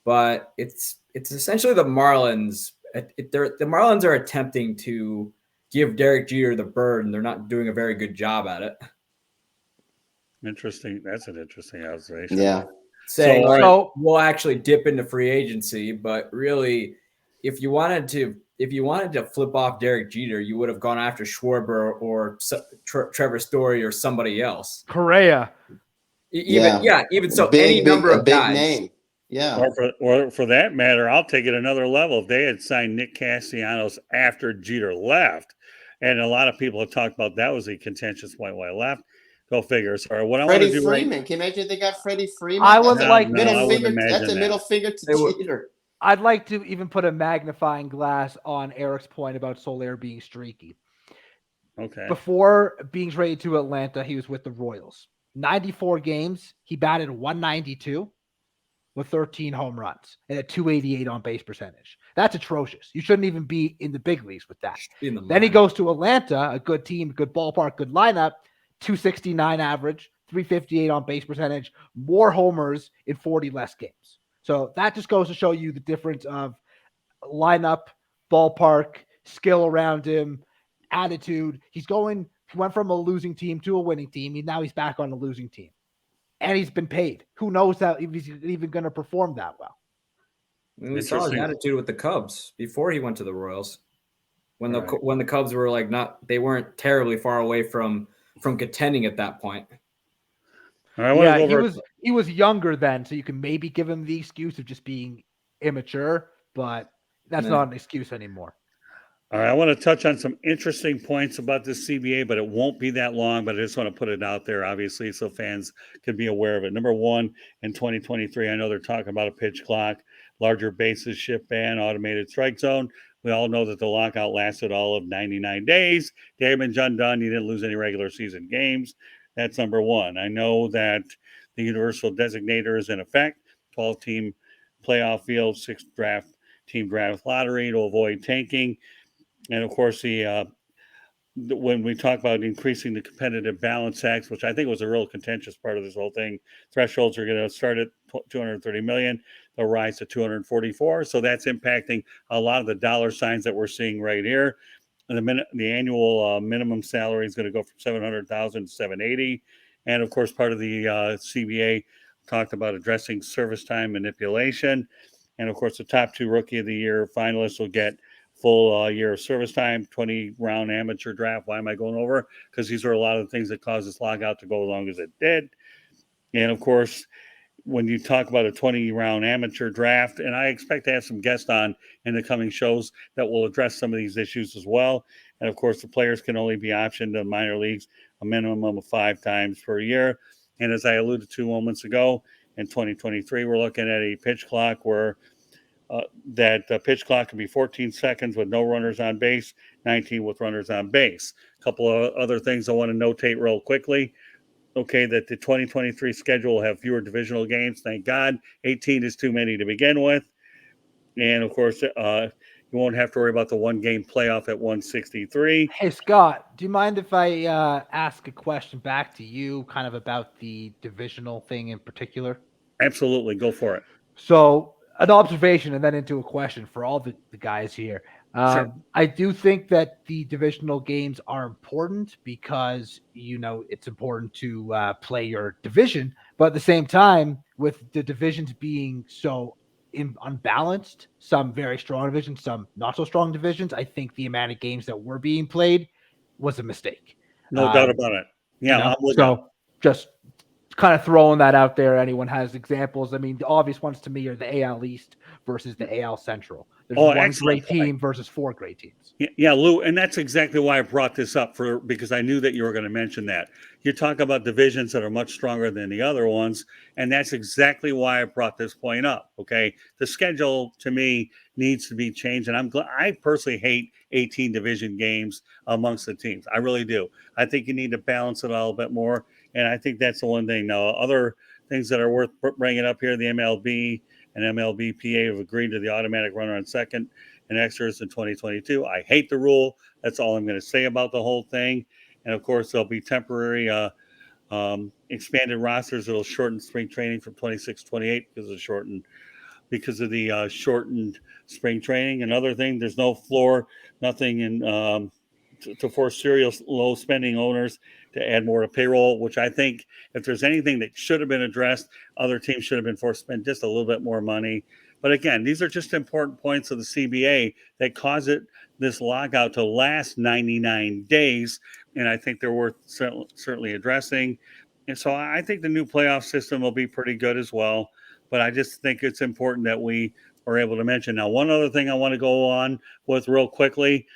But it's essentially the Marlins. The Marlins are attempting to give Derek Jeter the bird, and they're not doing a very good job at it. Interesting. That's an interesting observation. Yeah. So we'll actually dip into free agency, but really, if you wanted to flip off Derek Jeter, you would have gone after Schwarber or Trevor Story or somebody else. Correa. Even so, any number of guys. Name. Yeah. Or for that matter, I'll take it another level. If they had signed Nick Castellanos after Jeter left, and a lot of people have talked about that was a contentious point why he left. Go figure. Sorry. What Freddie I want to do Freeman. Can you imagine they got Freddie Freeman? I would like middle I finger. imagine That's a middle finger to Jeter. I'd like to even put a magnifying glass on Eric's point about Soler being streaky. Okay. Before being traded to Atlanta, he was with the Royals. 94 games, he batted 192 with 13 home runs and a 288 on base percentage. That's atrocious. You shouldn't even be in the big leagues with that. Then he goes to Atlanta, a good team, good ballpark, good lineup. 269 average, 358 on base percentage, more homers in 40 less games. So that just goes to show you the difference of lineup, ballpark, skill around him, attitude. He went from a losing team to a winning team. Now he's back on a losing team. And he's been paid. Who knows if he's even going to perform that well? We saw his attitude with the Cubs before he went to the Royals. When the Cubs were they weren't terribly far away from contending at that point. He was younger then, so you can maybe give him the excuse of just being immature, but that's not an excuse anymore. All right, I want to touch on some interesting points about this CBA, but it won't be that long, but I just want to put it out there, obviously, so fans can be aware of it. Number one, in 2023, I know they're talking about a pitch clock, larger bases, shift ban, automated strike zone. We all know that the lockout lasted all of 99 days. Damage undone. You didn't lose any regular season games. That's number one. I know that the universal designator is in effect. 12-team playoff field, 6 team draft lottery to avoid tanking. And, of course, when we talk about increasing the competitive balance tax, which I think was a real contentious part of this whole thing, thresholds are going to start at $230 million. They'll rise to 244. So that's impacting a lot of the dollar signs that we're seeing right here. And the annual minimum salary is going to go from $700,000 to $780,000. And, of course, part of the CBA talked about addressing service time manipulation. And, of course, the top 2 Rookie of the Year finalists will get full year of service time, 20-round amateur draft. Why am I going over? Because these are a lot of the things that caused this lockout to go as long as it did. And, of course, when you talk about a 20-round amateur draft, and I expect to have some guests on in the coming shows that will address some of these issues as well. And, of course, the players can only be optioned to minor leagues a minimum of 5 times per year. And as I alluded to moments ago, in 2023, we're looking at a pitch clock where that pitch clock can be 14 seconds with no runners on base, 19 with runners on base. A couple of other things I want to notate real quickly. Okay, that the 2023 schedule will have fewer divisional games. Thank God. 18 is too many to begin with. And, of course, You won't have to worry about the 1-game playoff at 163. Hey, Scott, do you mind if I ask a question back to you kind of about the divisional thing in particular? Absolutely, go for it. So an observation and then into a question for all the guys here. Sure. I do think that the divisional games are important because, it's important to play your division. But at the same time, with the divisions being so unbalanced, some very strong divisions, some not so strong divisions, I think the amount of games that were being played was a mistake. No doubt about it. Yeah, I'm with so just kind of throwing that out there. Anyone has examples? I mean, the obvious ones to me are the AL East versus the AL Central. There's one excellent great point. team versus 4 great teams. Yeah, Lou, and that's exactly why I brought this up because I knew that you were going to mention that. You talk about divisions that are much stronger than the other ones, and that's exactly why I brought this point up. Okay, the schedule to me needs to be changed, and I personally hate 18 division games amongst the teams. I really do. I think you need to balance it all a bit more, and I think that's the one thing. Now, other things that are worth bringing up here: the MLB and MLBPA have agreed to the automatic runner on second and extras in 2022. I hate the rule. That's all I'm going to say about the whole thing. And of course, there'll be temporary expanded rosters that'll shorten spring training from 26 to 28 because of the shortened spring training. Another thing, there's no floor, nothing in to force serious low spending owners to add more to payroll, which I think if there's anything that should have been addressed, other teams should have been forced to spend just a little bit more money. But again, these are just important points of the CBA that cause this lockout to last 99 days. And I think they're worth certainly addressing. And so I think the new playoff system will be pretty good as well. But I just think it's important that we are able to mention. Now, one other thing I want to go on with real quickly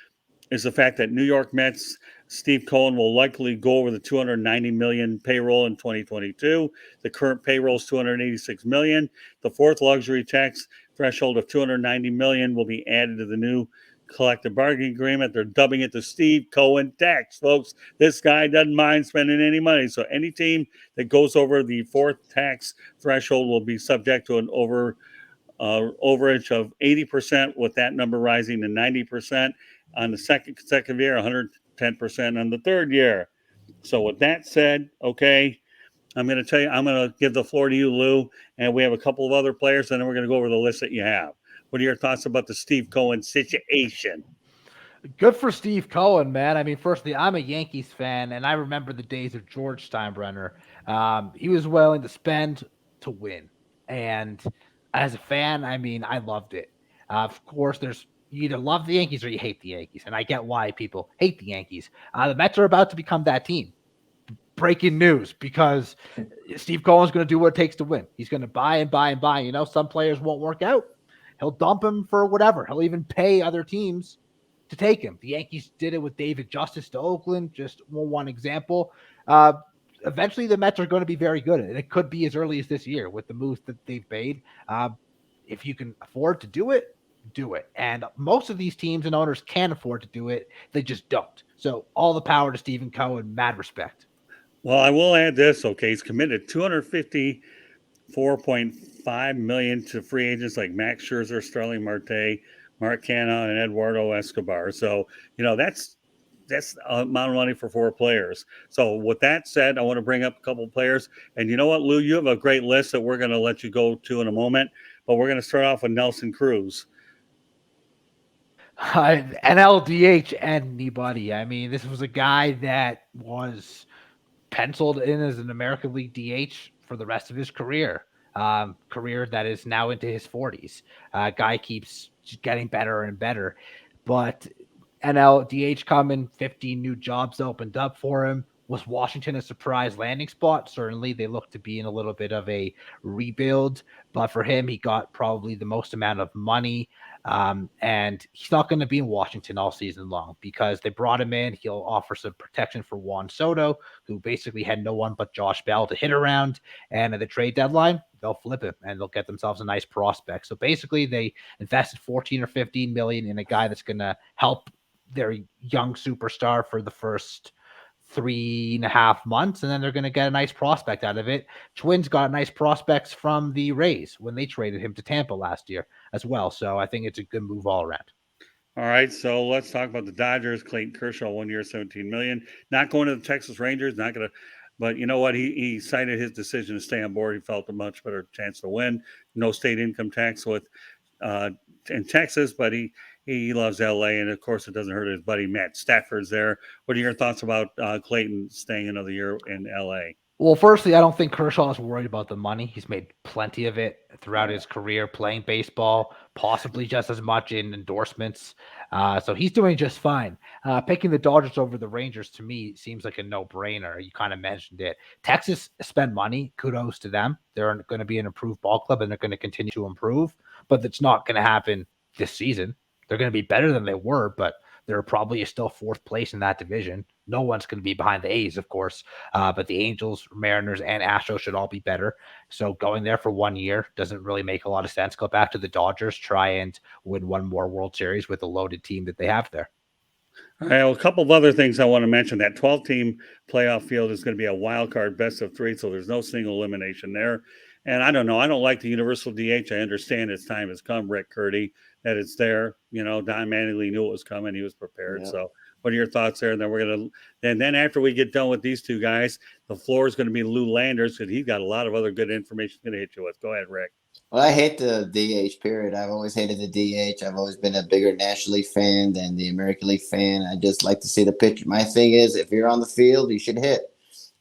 is the fact that New York Mets Steve Cohen will likely go over the $290 million payroll in 2022. The current payroll is $286 million. The fourth luxury tax threshold of $290 million will be added to the new collective bargaining agreement. They're dubbing it the Steve Cohen tax, folks. This guy doesn't mind spending any money. So any team that goes over the fourth tax threshold will be subject to an overage of 80%, with that number rising to 90% on the second consecutive year, 110% on the third year. So with that said, okay, I'm going to give the floor to you, Lou, and we have a couple of other players, and then we're going to go over the list that you have. What are your thoughts about the Steve Cohen situation? Good for Steve Cohen, man. I mean, firstly, I'm a Yankees fan, and I remember the days of George Steinbrenner. He was willing to spend to win. And as a fan, I mean, I loved it. Of course, you either love the Yankees or you hate the Yankees, and I get why people hate the Yankees. The Mets are about to become that team. Breaking news, because Steve Cohen's going to do what it takes to win. He's going to buy and buy and buy. Some players won't work out. He'll dump him for whatever. He'll even pay other teams to take him. The Yankees did it with David Justice to Oakland, just one example. Eventually, the Mets are going to be very good at it. It could be as early as this year with the moves that they've made. If you can afford to do it, do it. And most of these teams and owners can afford to do it. They just don't. So all the power to Stephen Cohen. Mad respect. Well, I will add this. Okay, he's committed $254.5 million to free agents like Max Scherzer, Starling Marte, Mark Canha, and Eduardo Escobar. So that's an amount of money for 4 players. So with that said, I want to bring up a couple of players. And you know what, Lou, you have a great list that we're going to let you go to in a moment. But we're going to start off with Nelson Cruz. NLDH anybody. I mean, this was a guy that was penciled in as an American League DH for the rest of his career. Career that is now into his 40s. Guy keeps getting better and better. But NLDH coming, 15 new jobs opened up for him. Was Washington a surprise landing spot? Certainly, they look to be in a little bit of a rebuild. But for him, he got probably the most amount of money. And he's not going to be in Washington all season long because they brought him in. He'll offer some protection for Juan Soto, who basically had no one but Josh Bell to hit around. And at the trade deadline, they'll flip him and they'll get themselves a nice prospect. So basically, they invested 14 or 15 million in a guy that's going to help their young superstar for the first 3.5 months, and then they're going to get a nice prospect out of it. Twins got nice prospects from the Rays when they traded him to Tampa last year as well. So I think it's a good move all around. All right, so let's talk about the Dodgers. Clayton Kershaw, 1 year, $17 million. Not going to the Texas Rangers. Not going to. But you know what? He cited his decision to stay on board. He felt a much better chance to win. No state income tax with in Texas, but he loves LA, and of course, it doesn't hurt his buddy Matt Stafford's there. What are your thoughts about Clayton staying another year in LA? Well, firstly, I don't think Kershaw is worried about the money. He's made plenty of it throughout his career playing baseball, possibly just as much in endorsements. So he's doing just fine. Picking the Dodgers over the Rangers, to me, seems like a no-brainer. You kind of mentioned it. Texas spend money. Kudos to them. They're going to be an improved ball club, and they're going to continue to improve. But it's not going to happen this season. They're going to be better than they were, but they're probably still fourth place in that division. No one's going to be behind the A's, of course, but the Angels, Mariners, and Astros should all be better. So going there for 1 year doesn't really make a lot of sense. Go back to the Dodgers, try and win one more World Series with the loaded team that they have there. All right, well, a couple of other things I want to mention. That 12-team playoff field is going to be a wild card best of three, so there's no single elimination there. And I don't know. I don't like the universal DH. I understand its time has come, Rick Curti, that it's there. You know, Don Mattingly knew it was coming. He was prepared. Yeah. So what are your thoughts there? And then we're going to – and then after we get done with these two guys, the floor is going to be Lou Landers, because he's got a lot of other good information he's going to hit you with. Go ahead, Rick. Well, I hate the DH, period. I've always hated the DH. I've always been a bigger National League fan than the American League fan. I just like to see the pitcher. My thing is, if you're on the field, you should hit.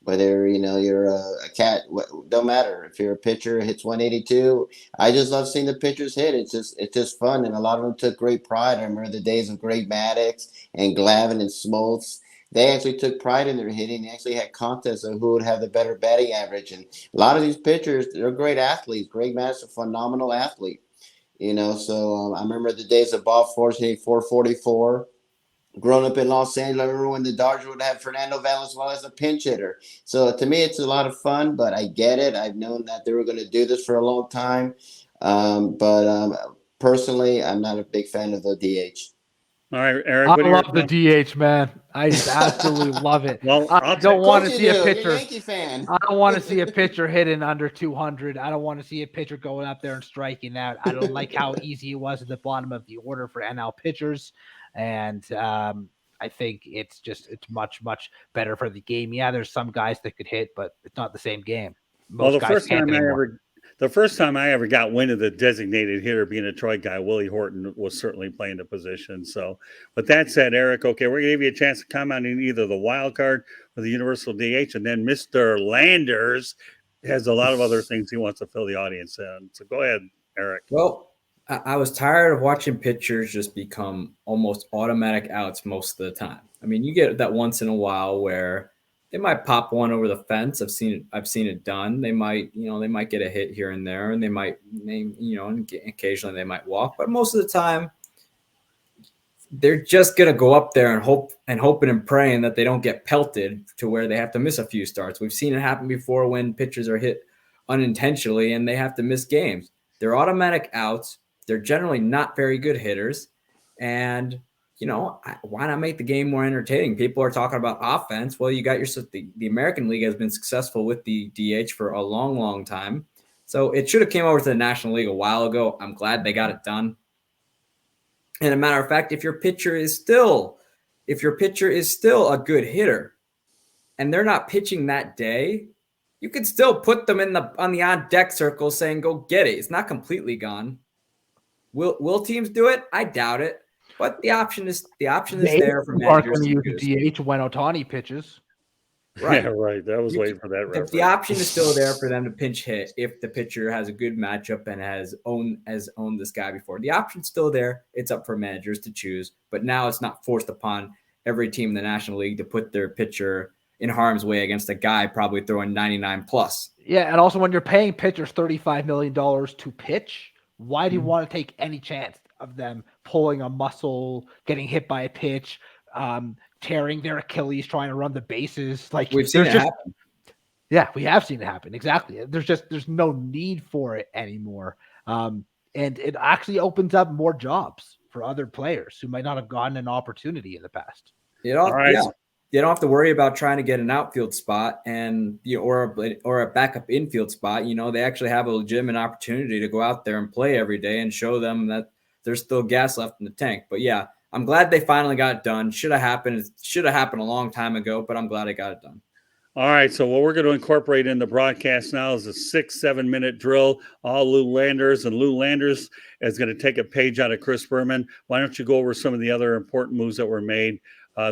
Whether, you know, you're a cat, don't matter. If you're a pitcher, hits 182. I just love seeing the pitchers hit. It's just fun, and a lot of them took great pride. I remember the days of Greg Maddux and Glavine and Smoltz. They actually took pride in their hitting. They actually had contests of who would have the better batting average. And a lot of these pitchers, they're great athletes. Greg Maddux, a phenomenal athlete. You know, so I remember the days of Bob Forrest hitting 444. Growing up in Los Angeles, I remember when the Dodgers would have Fernando Valenzuela as a pinch hitter. So to me, it's a lot of fun, but I get it. I've known that they were going to do this for a long time. Personally, I'm not a big fan of the DH. All right, Eric. I love the DH, man. I just absolutely love it. Well, I don't want to see a pitcher. You're a Yankee fan. I don't want to see a pitcher hitting under 200. I don't want to see a pitcher going up there and striking out. I don't like how easy it was at the bottom of the order for NL pitchers. And I think it's much, much better for the game. Yeah, there's some guys that could hit, but it's not the same game. Well, the first time I ever got wind of the designated hitter being a Detroit guy, Willie Horton was certainly playing the position. So, with that said, Eric, okay, we're going to give you a chance to comment on either the wild card or the universal DH, and then Mr. Landers has a lot of other things he wants to fill the audience in. So, go ahead, Eric. Well, I was tired of watching pitchers just become almost automatic outs most of the time. I mean, you get that once in a while where they might pop one over the fence. I've seen it done. They might get a hit here and there, and occasionally they might walk. But most of the time, they're just gonna go up there and hoping and praying that they don't get pelted to where they have to miss a few starts. We've seen it happen before when pitchers are hit unintentionally and they have to miss games. They're automatic outs. They're generally not very good hitters, and why not make the game more entertaining? People are talking about offense. Well, you got the American League has been successful with the DH for a long, long time, so it should have came over to the National League a while ago. I'm glad they got it done. And a matter of fact, if your pitcher is still a good hitter, and they're not pitching that day, you could still put them on the on deck circle saying, "Go get it." It's not completely gone. Will teams do it? I doubt it. But the option is there for managers to use DH when Ohtani pitches. Right. Yeah, right. That was waiting for that reference. The option is still there for them to pinch hit if the pitcher has a good matchup and has owned this guy before. The option's still there. It's up for managers to choose. But now it's not forced upon every team in the National League to put their pitcher in harm's way against a guy probably throwing 99 plus. Yeah, and also when you're paying pitchers $35 million to pitch, why do you want to take any chance of them pulling a muscle, getting hit by a pitch, tearing their Achilles, trying to run the bases? Like we've seen it happen. Yeah, we have seen it happen. Exactly. There's no need for it anymore. And it actually opens up more jobs for other players who might not have gotten an opportunity in the past. You don't have to worry about trying to get an outfield spot or a backup infield spot. They actually have a legitimate opportunity to go out there and play every day and show them that there's still gas left in the tank. But yeah, I'm glad they finally got it done. Should have happened. It should have happened a long time ago, but I'm glad I got it done. All right, so what we're going to incorporate in the broadcast now is a 6-7 minute drill, all Lou Landers, and Lou Landers is going to take a page out of Chris Berman. Why don't you go over some of the other important moves that were made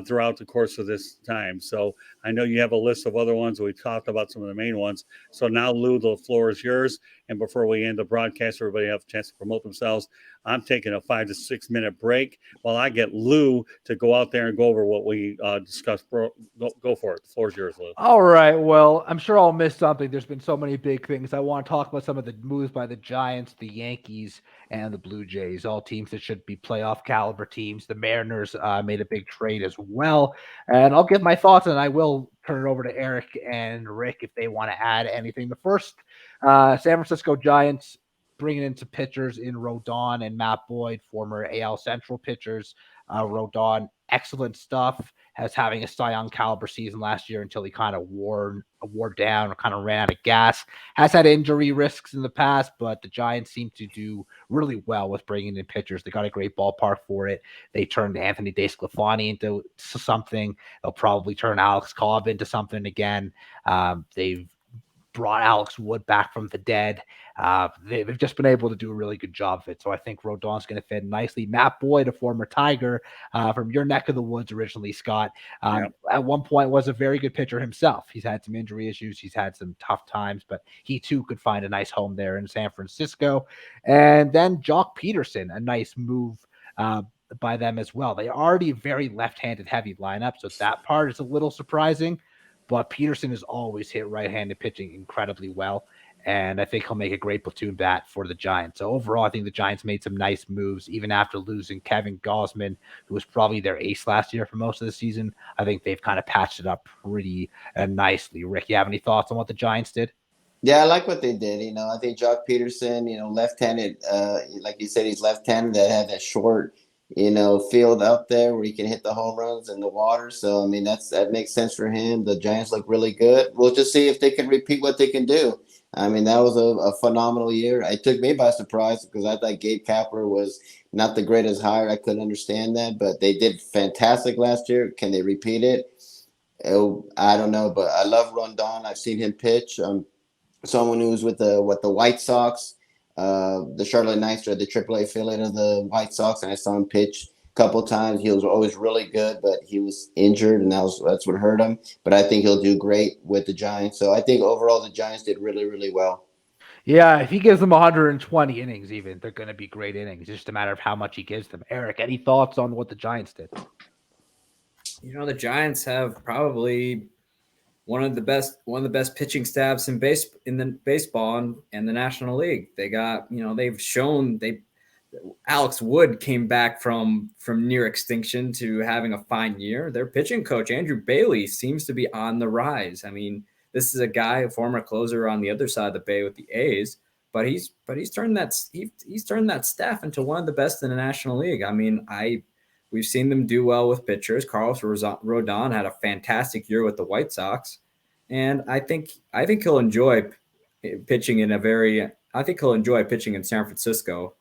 throughout the course of this time? So I know you have a list of other ones. We talked about some of the main ones. So now, Lou, the floor is yours. And before we end the broadcast, everybody have a chance to promote themselves. I'm taking a 5 to 6 minute break while I get Lou to go out there and go over what we discussed. Go for it. The floor is yours, Lou. All right. Well, I'm sure I'll miss something. There's been so many big things. I want to talk about some of the moves by the Giants, the Yankees, and the Blue Jays, all teams that should be playoff caliber teams. The Mariners made a big trade as well. And I'll give my thoughts, and I will turn it over to Eric and Rick if they want to add anything. The first, San Francisco Giants bringing in some pitchers in Rodon and Matt Boyd, former AL Central pitchers. Rodon, excellent stuff, as having a Cy Young caliber season last year until he kind of wore down or kind of ran out of gas. Has had injury risks in the past, but the Giants seem to do really well with bringing in pitchers. They got a great ballpark for it. They turned Anthony DeSclafani into something. They'll probably turn Alex Cobb into something again. They've brought Alex Wood back from the dead. They've just been able to do a really good job of it. So I think Rodon's going to fit nicely. Matt Boyd, a former Tiger from your neck of the woods originally, Scott, at one point was a very good pitcher himself. He's had some injury issues. He's had some tough times, but he too could find a nice home there in San Francisco. And then Jock Peterson, a nice move by them as well. They already very left-handed heavy lineup, so that part is a little surprising. But Peterson has always hit right-handed pitching incredibly well, and I think he'll make a great platoon bat for the Giants. So overall, I think the Giants made some nice moves, even after losing Kevin Gausman, who was probably their ace last year for most of the season. I think they've kind of patched it up pretty nicely. Rick, you have any thoughts on what the Giants did? Yeah, I like what they did. I think Jock Peterson, left-handed, like you said, he's left-handed, that had that short, field out there where he can hit the home runs in the water. So, I mean, that makes sense for him. The Giants look really good. We'll just see if they can repeat what they can do. I mean, that was a phenomenal year. It took me by surprise because I thought Gabe Kapler was not the greatest hire. I couldn't understand that, but they did fantastic last year. Can they repeat it? I don't know, but I love Rondon. I've seen him pitch. Someone who was with the White Sox, the Charlotte Knights, or the AAA affiliate of the White Sox, and I saw him pitch a couple times. He was always really good, but he was injured, and that's what hurt him. But I think he'll do great with the Giants. So I think overall the Giants did really, really well. Yeah, if he gives them 120 innings even, they're going to be great innings. It's just a matter of how much he gives them. Eric, any thoughts on what the Giants did? The Giants have probably one of the best pitching staffs in baseball and the National League. They got, they've shown Alex Wood came back from near extinction to having a fine year. Their pitching coach, Andrew Bailey, seems to be on the rise. I mean, this is a former closer on the other side of the bay with the A's, but he's turned that staff into one of the best in the National League. I mean, we've seen them do well with pitchers. Carlos Rodon had a fantastic year with the White Sox, and I think he'll enjoy pitching in San Francisco.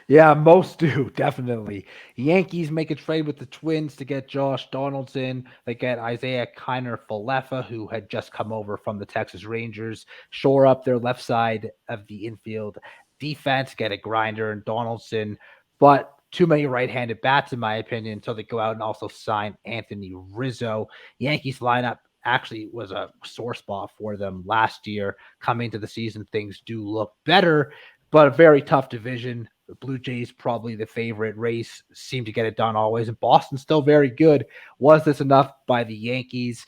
Yeah, most do, definitely. Yankees make a trade with the Twins to get Josh Donaldson. They get Isaiah Kiner-Falefa, who had just come over from the Texas Rangers, shore up their left side of the infield defense, get a grinder and Donaldson, but too many right-handed bats, in my opinion, until they go out and also sign Anthony Rizzo. Yankees lineup actually was a sore spot for them last year. Coming to the season, things do look better, but a very tough division. The Blue Jays probably the favorite. Rays seem to get it done always, and Boston's still very good. Was this enough by the Yankees?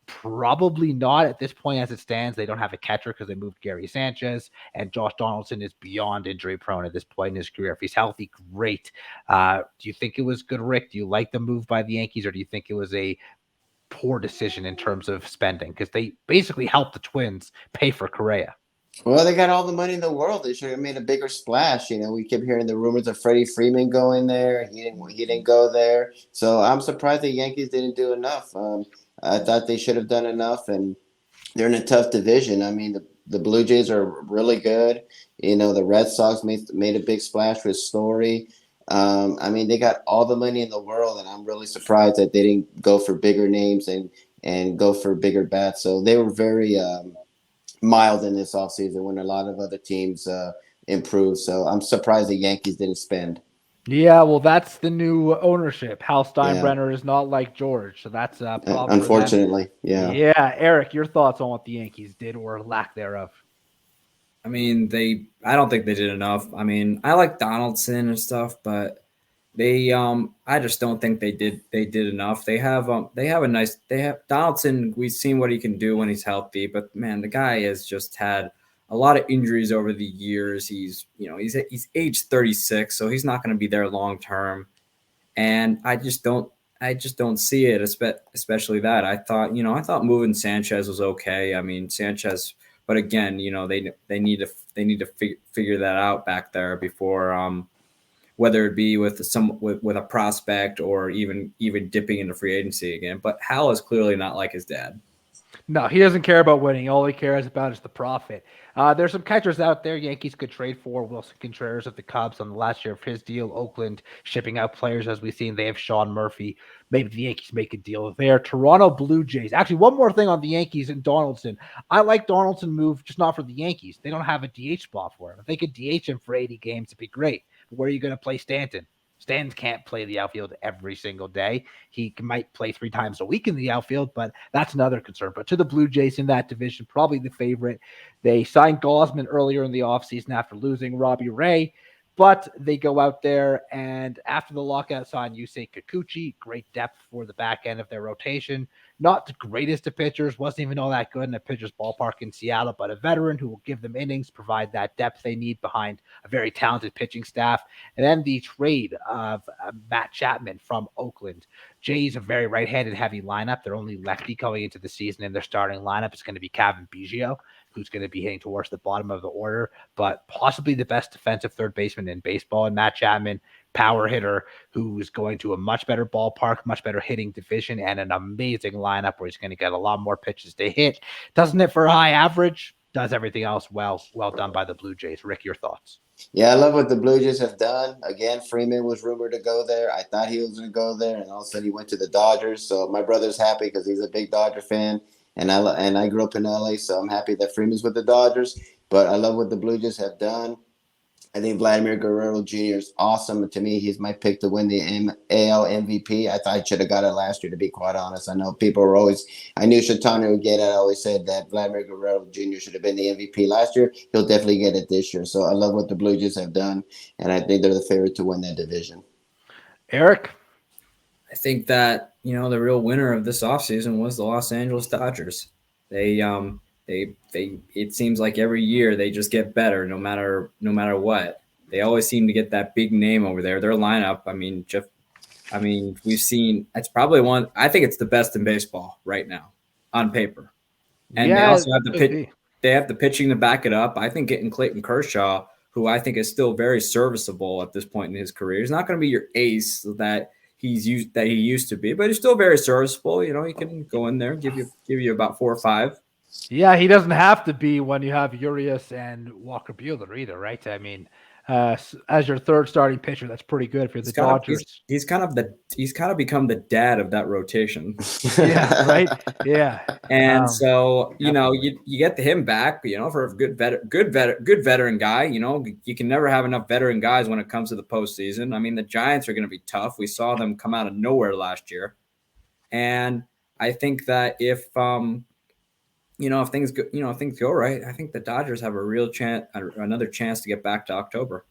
Probably not at this point as it stands. They don't have a catcher because they moved Gary Sanchez, and Josh Donaldson is beyond injury prone at this point in his career. If he's healthy, great. Do you think it was good, Rick? Do you like the move by the Yankees, or do you think it was a poor decision in terms of spending? Because they basically helped the Twins pay for Correa. Well, they got all the money in the world. They should have made a bigger splash. We kept hearing the rumors of Freddie Freeman going there. He didn't go there. So I'm surprised the Yankees didn't do enough. I thought they should have done enough, and they're in a tough division. I mean, the Blue Jays are really good. The Red Sox made a big splash with Story. I mean, they got all the money in the world, and I'm really surprised that they didn't go for bigger names and go for bigger bats. So they were very mild in this offseason when a lot of other teams improved. So I'm surprised the Yankees didn't spend. Yeah, well, that's the new ownership. Hal Yeah, Steinbrenner is not like George, so that's a problem for them. unfortunately. Yeah. Yeah, Eric, your thoughts on what the Yankees did or lack thereof? I mean, I don't think they did enough. I mean, I like Donaldson and stuff, but I just don't think they did enough. They have Donaldson. We've seen what he can do when he's healthy, but man, the guy has just had a lot of injuries over the years. He's age 36, so he's not going to be there long term. And I just don't see it, especially that. I thought moving Sanchez was okay. I mean, Sanchez, but again, they need to figure that out back there before whether it be with with a prospect or even dipping into free agency again. But Hal is clearly not like his dad. No, he doesn't care about winning. All he cares about is the profit. There's some catchers out there Yankees could trade for. Wilson Contreras of the Cubs on the last year of his deal. Oakland shipping out players, as we've seen. They have Sean Murphy. Maybe the Yankees make a deal there. Toronto Blue Jays. Actually, one more thing on the Yankees and Donaldson. I like Donaldson move, just not for the Yankees. They don't have a DH spot for him. If they could DH him for 80 games, it'd be great. But where are you going to play Stanton? Stanton can't play the outfield every single day. He might play 3 times a week in the outfield, but that's another concern. But to the Blue Jays in that division, probably the favorite. They signed Gosman earlier in the offseason after losing Robbie Ray, but they go out there and after the lockout sign Yusei Kikuchi, great depth for the back end of their rotation. Not the greatest of pitchers, wasn't even all that good in a pitcher's ballpark in Seattle, but a veteran who will give them innings, provide that depth they need behind a very talented pitching staff. And then the trade of Matt Chapman from Oakland. Jays a very right-handed heavy lineup. Their only lefty going into the season in their starting lineup is going to be Kevin Biggio, who's going to be hitting towards the bottom of the order, but possibly the best defensive third baseman in baseball. And Matt Chapman, power hitter, who's going to a much better ballpark, much better hitting division, and an amazing lineup where he's going to get a lot more pitches to hit. Doesn't hit for a high average, does everything else well done by the Blue Jays. Rick, your thoughts? Yeah, I love what the Blue Jays have done. Again, Freeman was rumored to go there. I thought he was going to go there, and all of a sudden he went to the Dodgers. So my brother's happy because he's a big Dodger fan, and I grew up in LA, so I'm happy that Freeman's with the Dodgers. But I love what the Blue Jays have done. I think Vladimir Guerrero Jr. is awesome. To me, he's my pick to win the AL MVP. I thought I should have got it last year, to be quite honest. I know people were always – I knew Shatana would get it. I always said that Vladimir Guerrero Jr. should have been the MVP last year. He'll definitely get it this year. So I love what the Blue Jays have done, and I think they're the favorite to win that division. Eric? I think that, the real winner of this offseason was the Los Angeles Dodgers. They it seems like every year they just get better no matter what. They always seem to get that big name over there. Their lineup, we've seen it's probably I think it's the best in baseball right now on paper. And they also have they have the pitching to back it up. I think getting Clayton Kershaw, who I think is still very serviceable at this point in his career. He's not going to be your ace that he used to be, but he's still very serviceable. He can go in there, give you about 4 or 5. Yeah, he doesn't have to be when you have Urias and Walker Buehler either, right? I mean, as your third starting pitcher, that's pretty good for the Dodgers. He's kind of become the dad of that rotation. Yeah, right. Yeah, and so you get him back, for a good veteran guy. You can never have enough veteran guys when it comes to the postseason. I mean, the Giants are going to be tough. We saw them come out of nowhere last year, and I think that if things go right, I think the Dodgers have a real chance, another chance to get back to October.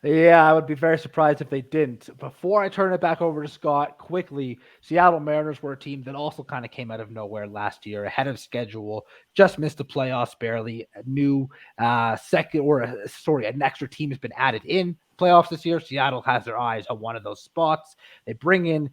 Yeah, I would be very surprised if they didn't. Before I turn it back over to Scott, quickly, Seattle Mariners were a team that also kind of came out of nowhere last year, ahead of schedule, just missed the playoffs barely. A new an extra team has been added in playoffs this year. Seattle has their eyes on one of those spots. They bring in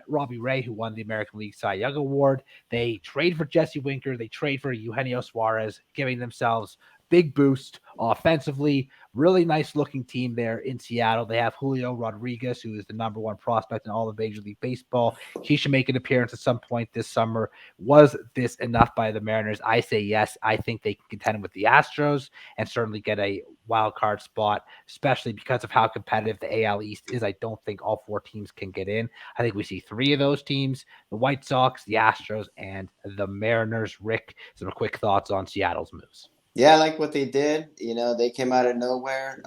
Robbie Ray, who won the American League Cy Young Award. They trade for Jesse Winker. They trade for Eugenio Suarez, giving themselves big boost offensively. Really nice looking team there in Seattle. They have Julio Rodriguez, who is the number one prospect in all of Major League Baseball. He should make an appearance at some point this summer. Was this enough by the Mariners? I say yes. I think they can contend with the Astros and certainly get a wild card spot, especially because of how competitive the AL East is. I don't think all 4 teams can get in. I think we see 3 of those teams: the White Sox, the Astros, and the Mariners. Rick, some quick thoughts on Seattle's moves. Yeah, I like what they did. They came out of nowhere.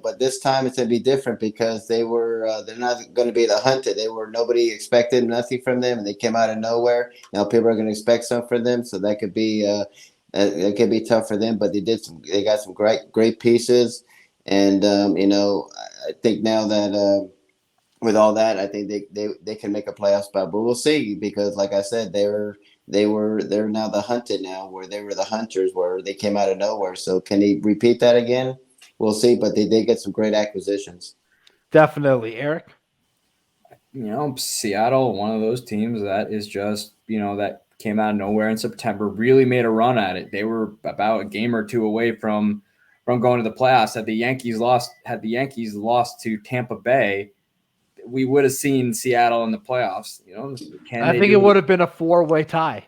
But this time it's gonna be different because they're not going to be the hunted. Nobody expected nothing from them, and they came out of nowhere. Now people are going to expect something from them, so that could be tough for them. But they got some great pieces, and I think now that with all that, I think they can make a playoff spot. But we'll see, because like I said, they're now the hunted now, where they were the hunters, where they came out of nowhere. So can he repeat that again? We'll see, but they did get some great acquisitions. Definitely. Eric? Seattle, one of those teams that is just, that came out of nowhere in September, really made a run at it. They were about a game or 2 away from going to the playoffs. Had the Yankees lost to Tampa Bay, we would have seen Seattle in the playoffs. I think it would have been a 4-way tie.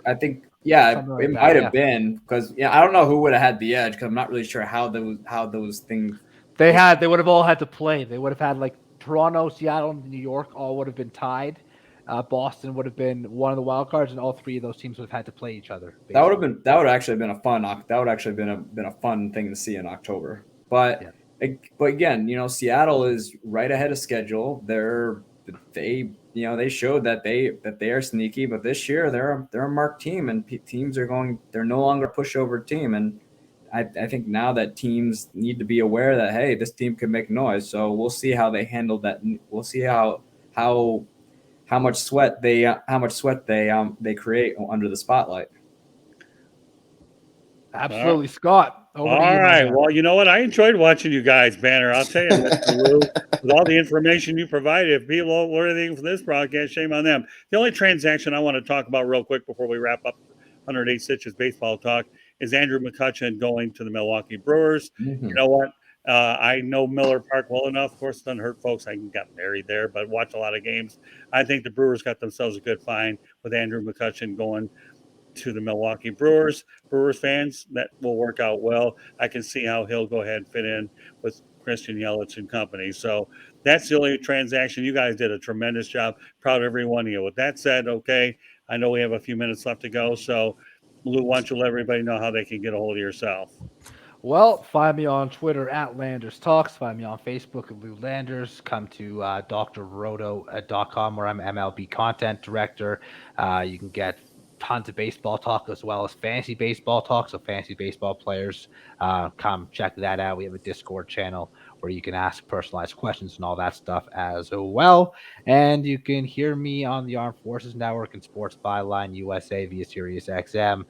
I think, it might have been, because I don't know who would have had the edge, because I'm not really sure how those things. They would have all had to play. They would have had like Toronto, Seattle, and New York all would have been tied. Boston would have been one of the wild cards, and all 3 of those teams would have had to play each other. Basically. That would actually have been a fun thing to see in October. But again, Seattle is right ahead of schedule. They showed that they are sneaky, but this year they're a marked team, and they're no longer a pushover team. And I think now that teams need to be aware that, hey, this team can make noise. So we'll see how they handle that. We'll see how much sweat they create under the spotlight. Absolutely, Scott. All right. Well, you know what? I enjoyed watching you guys banner. I'll tell you, Mr. Lou, with all the information you provided, if people don't learn anything from this broadcast, shame on them. The only transaction I want to talk about real quick before we wrap up 108 Stitches baseball talk is Andrew McCutchen going to the Milwaukee Brewers. Mm-hmm. You know what? I know Miller Park well enough. Of course, it doesn't hurt folks. I got married there, but watch a lot of games. I think the Brewers got themselves a good find with Andrew McCutchen going to the Milwaukee Brewers. Brewers fans, that will work out well. I can see how he'll go ahead and fit in with Christian Yelich and company. So that's the only transaction. You guys did a tremendous job. Proud of every one of you. With that said, okay, I know we have a few minutes left to go. So, Lou, why don't you let everybody know how they can get a hold of yourself? Well, find me on Twitter at Landers Talks. Find me on Facebook at Lou Landers. Come to drroto.com, where I'm MLB content director. You can get tons of baseball talk as well as fantasy baseball talk. So fantasy baseball players, come check that out. We have a Discord channel where you can ask personalized questions and all that stuff as well. And you can hear me on the Armed Forces Network and Sports Byline USA via Sirius XM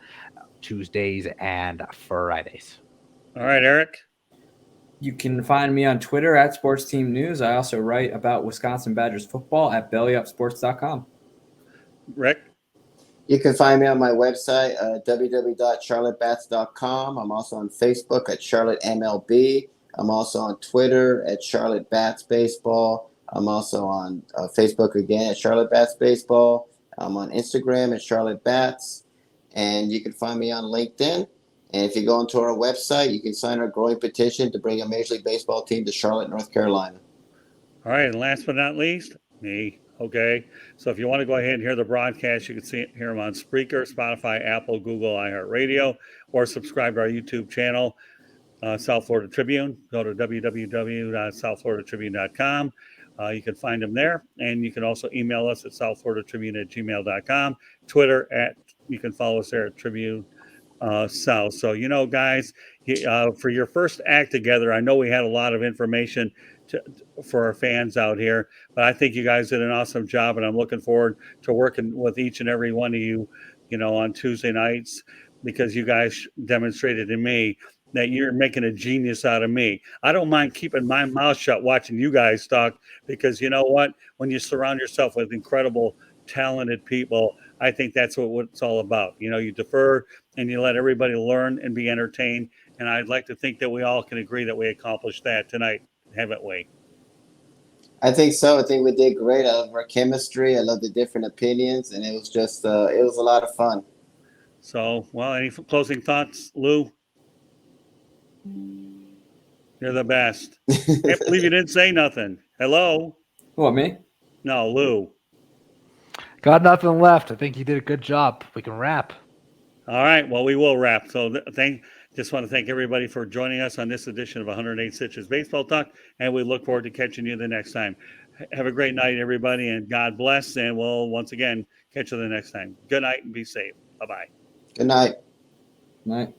Tuesdays and Fridays. All right, Eric. You can find me on Twitter at Sports Team News. I also write about Wisconsin Badgers football at bellyupsports.com. Rick? You can find me on my website, www.charlottebats.com. I'm also on Facebook at Charlotte MLB. I'm also on Twitter at Charlotte Bats Baseball. I'm also on Facebook again at Charlotte Bats Baseball. I'm on Instagram at Charlotte Bats. And you can find me on LinkedIn. And if you go onto our website, you can sign our growing petition to bring a Major League Baseball team to Charlotte, North Carolina. All right, and last but not least, me. Okay, so if you want to go ahead and hear the broadcast, you can hear them on Spreaker, Spotify, Apple, Google, iHeartRadio, or subscribe to our YouTube channel, South Florida Tribune. Go to www.southfloridatribune.com. You can find them there, and you can also email us at southfloridatribune@gmail.com. Twitter you can follow us there at Tribune South. So, guys, for your first act together, I know we had a lot of information for our fans out here, but I think you guys did an awesome job, and I'm looking forward to working with each and every one of you, on Tuesday nights, because you guys demonstrated to me that you're making a genius out of me. I don't mind keeping my mouth shut watching you guys talk, because you know what? When you surround yourself with incredible, talented people, I think that's what it's all about. You defer and you let everybody learn and be entertained. And I'd like to think that we all can agree that we accomplished that tonight, haven't we? I think so. I think we did great. I love our chemistry. I love the different opinions, and it was just it was a lot of fun. So, well, any closing thoughts, Lou? You're the best. Can't believe you didn't say nothing. Hello? What, me? No, Lou. Got nothing left. I think you did a good job. We can wrap. All right. Well, we will wrap. So just want to thank everybody for joining us on this edition of 108 Stitches Baseball Talk, and we look forward to catching you the next time. Have a great night, everybody, and God bless, and we'll once again catch you the next time. Good night and be safe. Bye-bye. Good night. Night.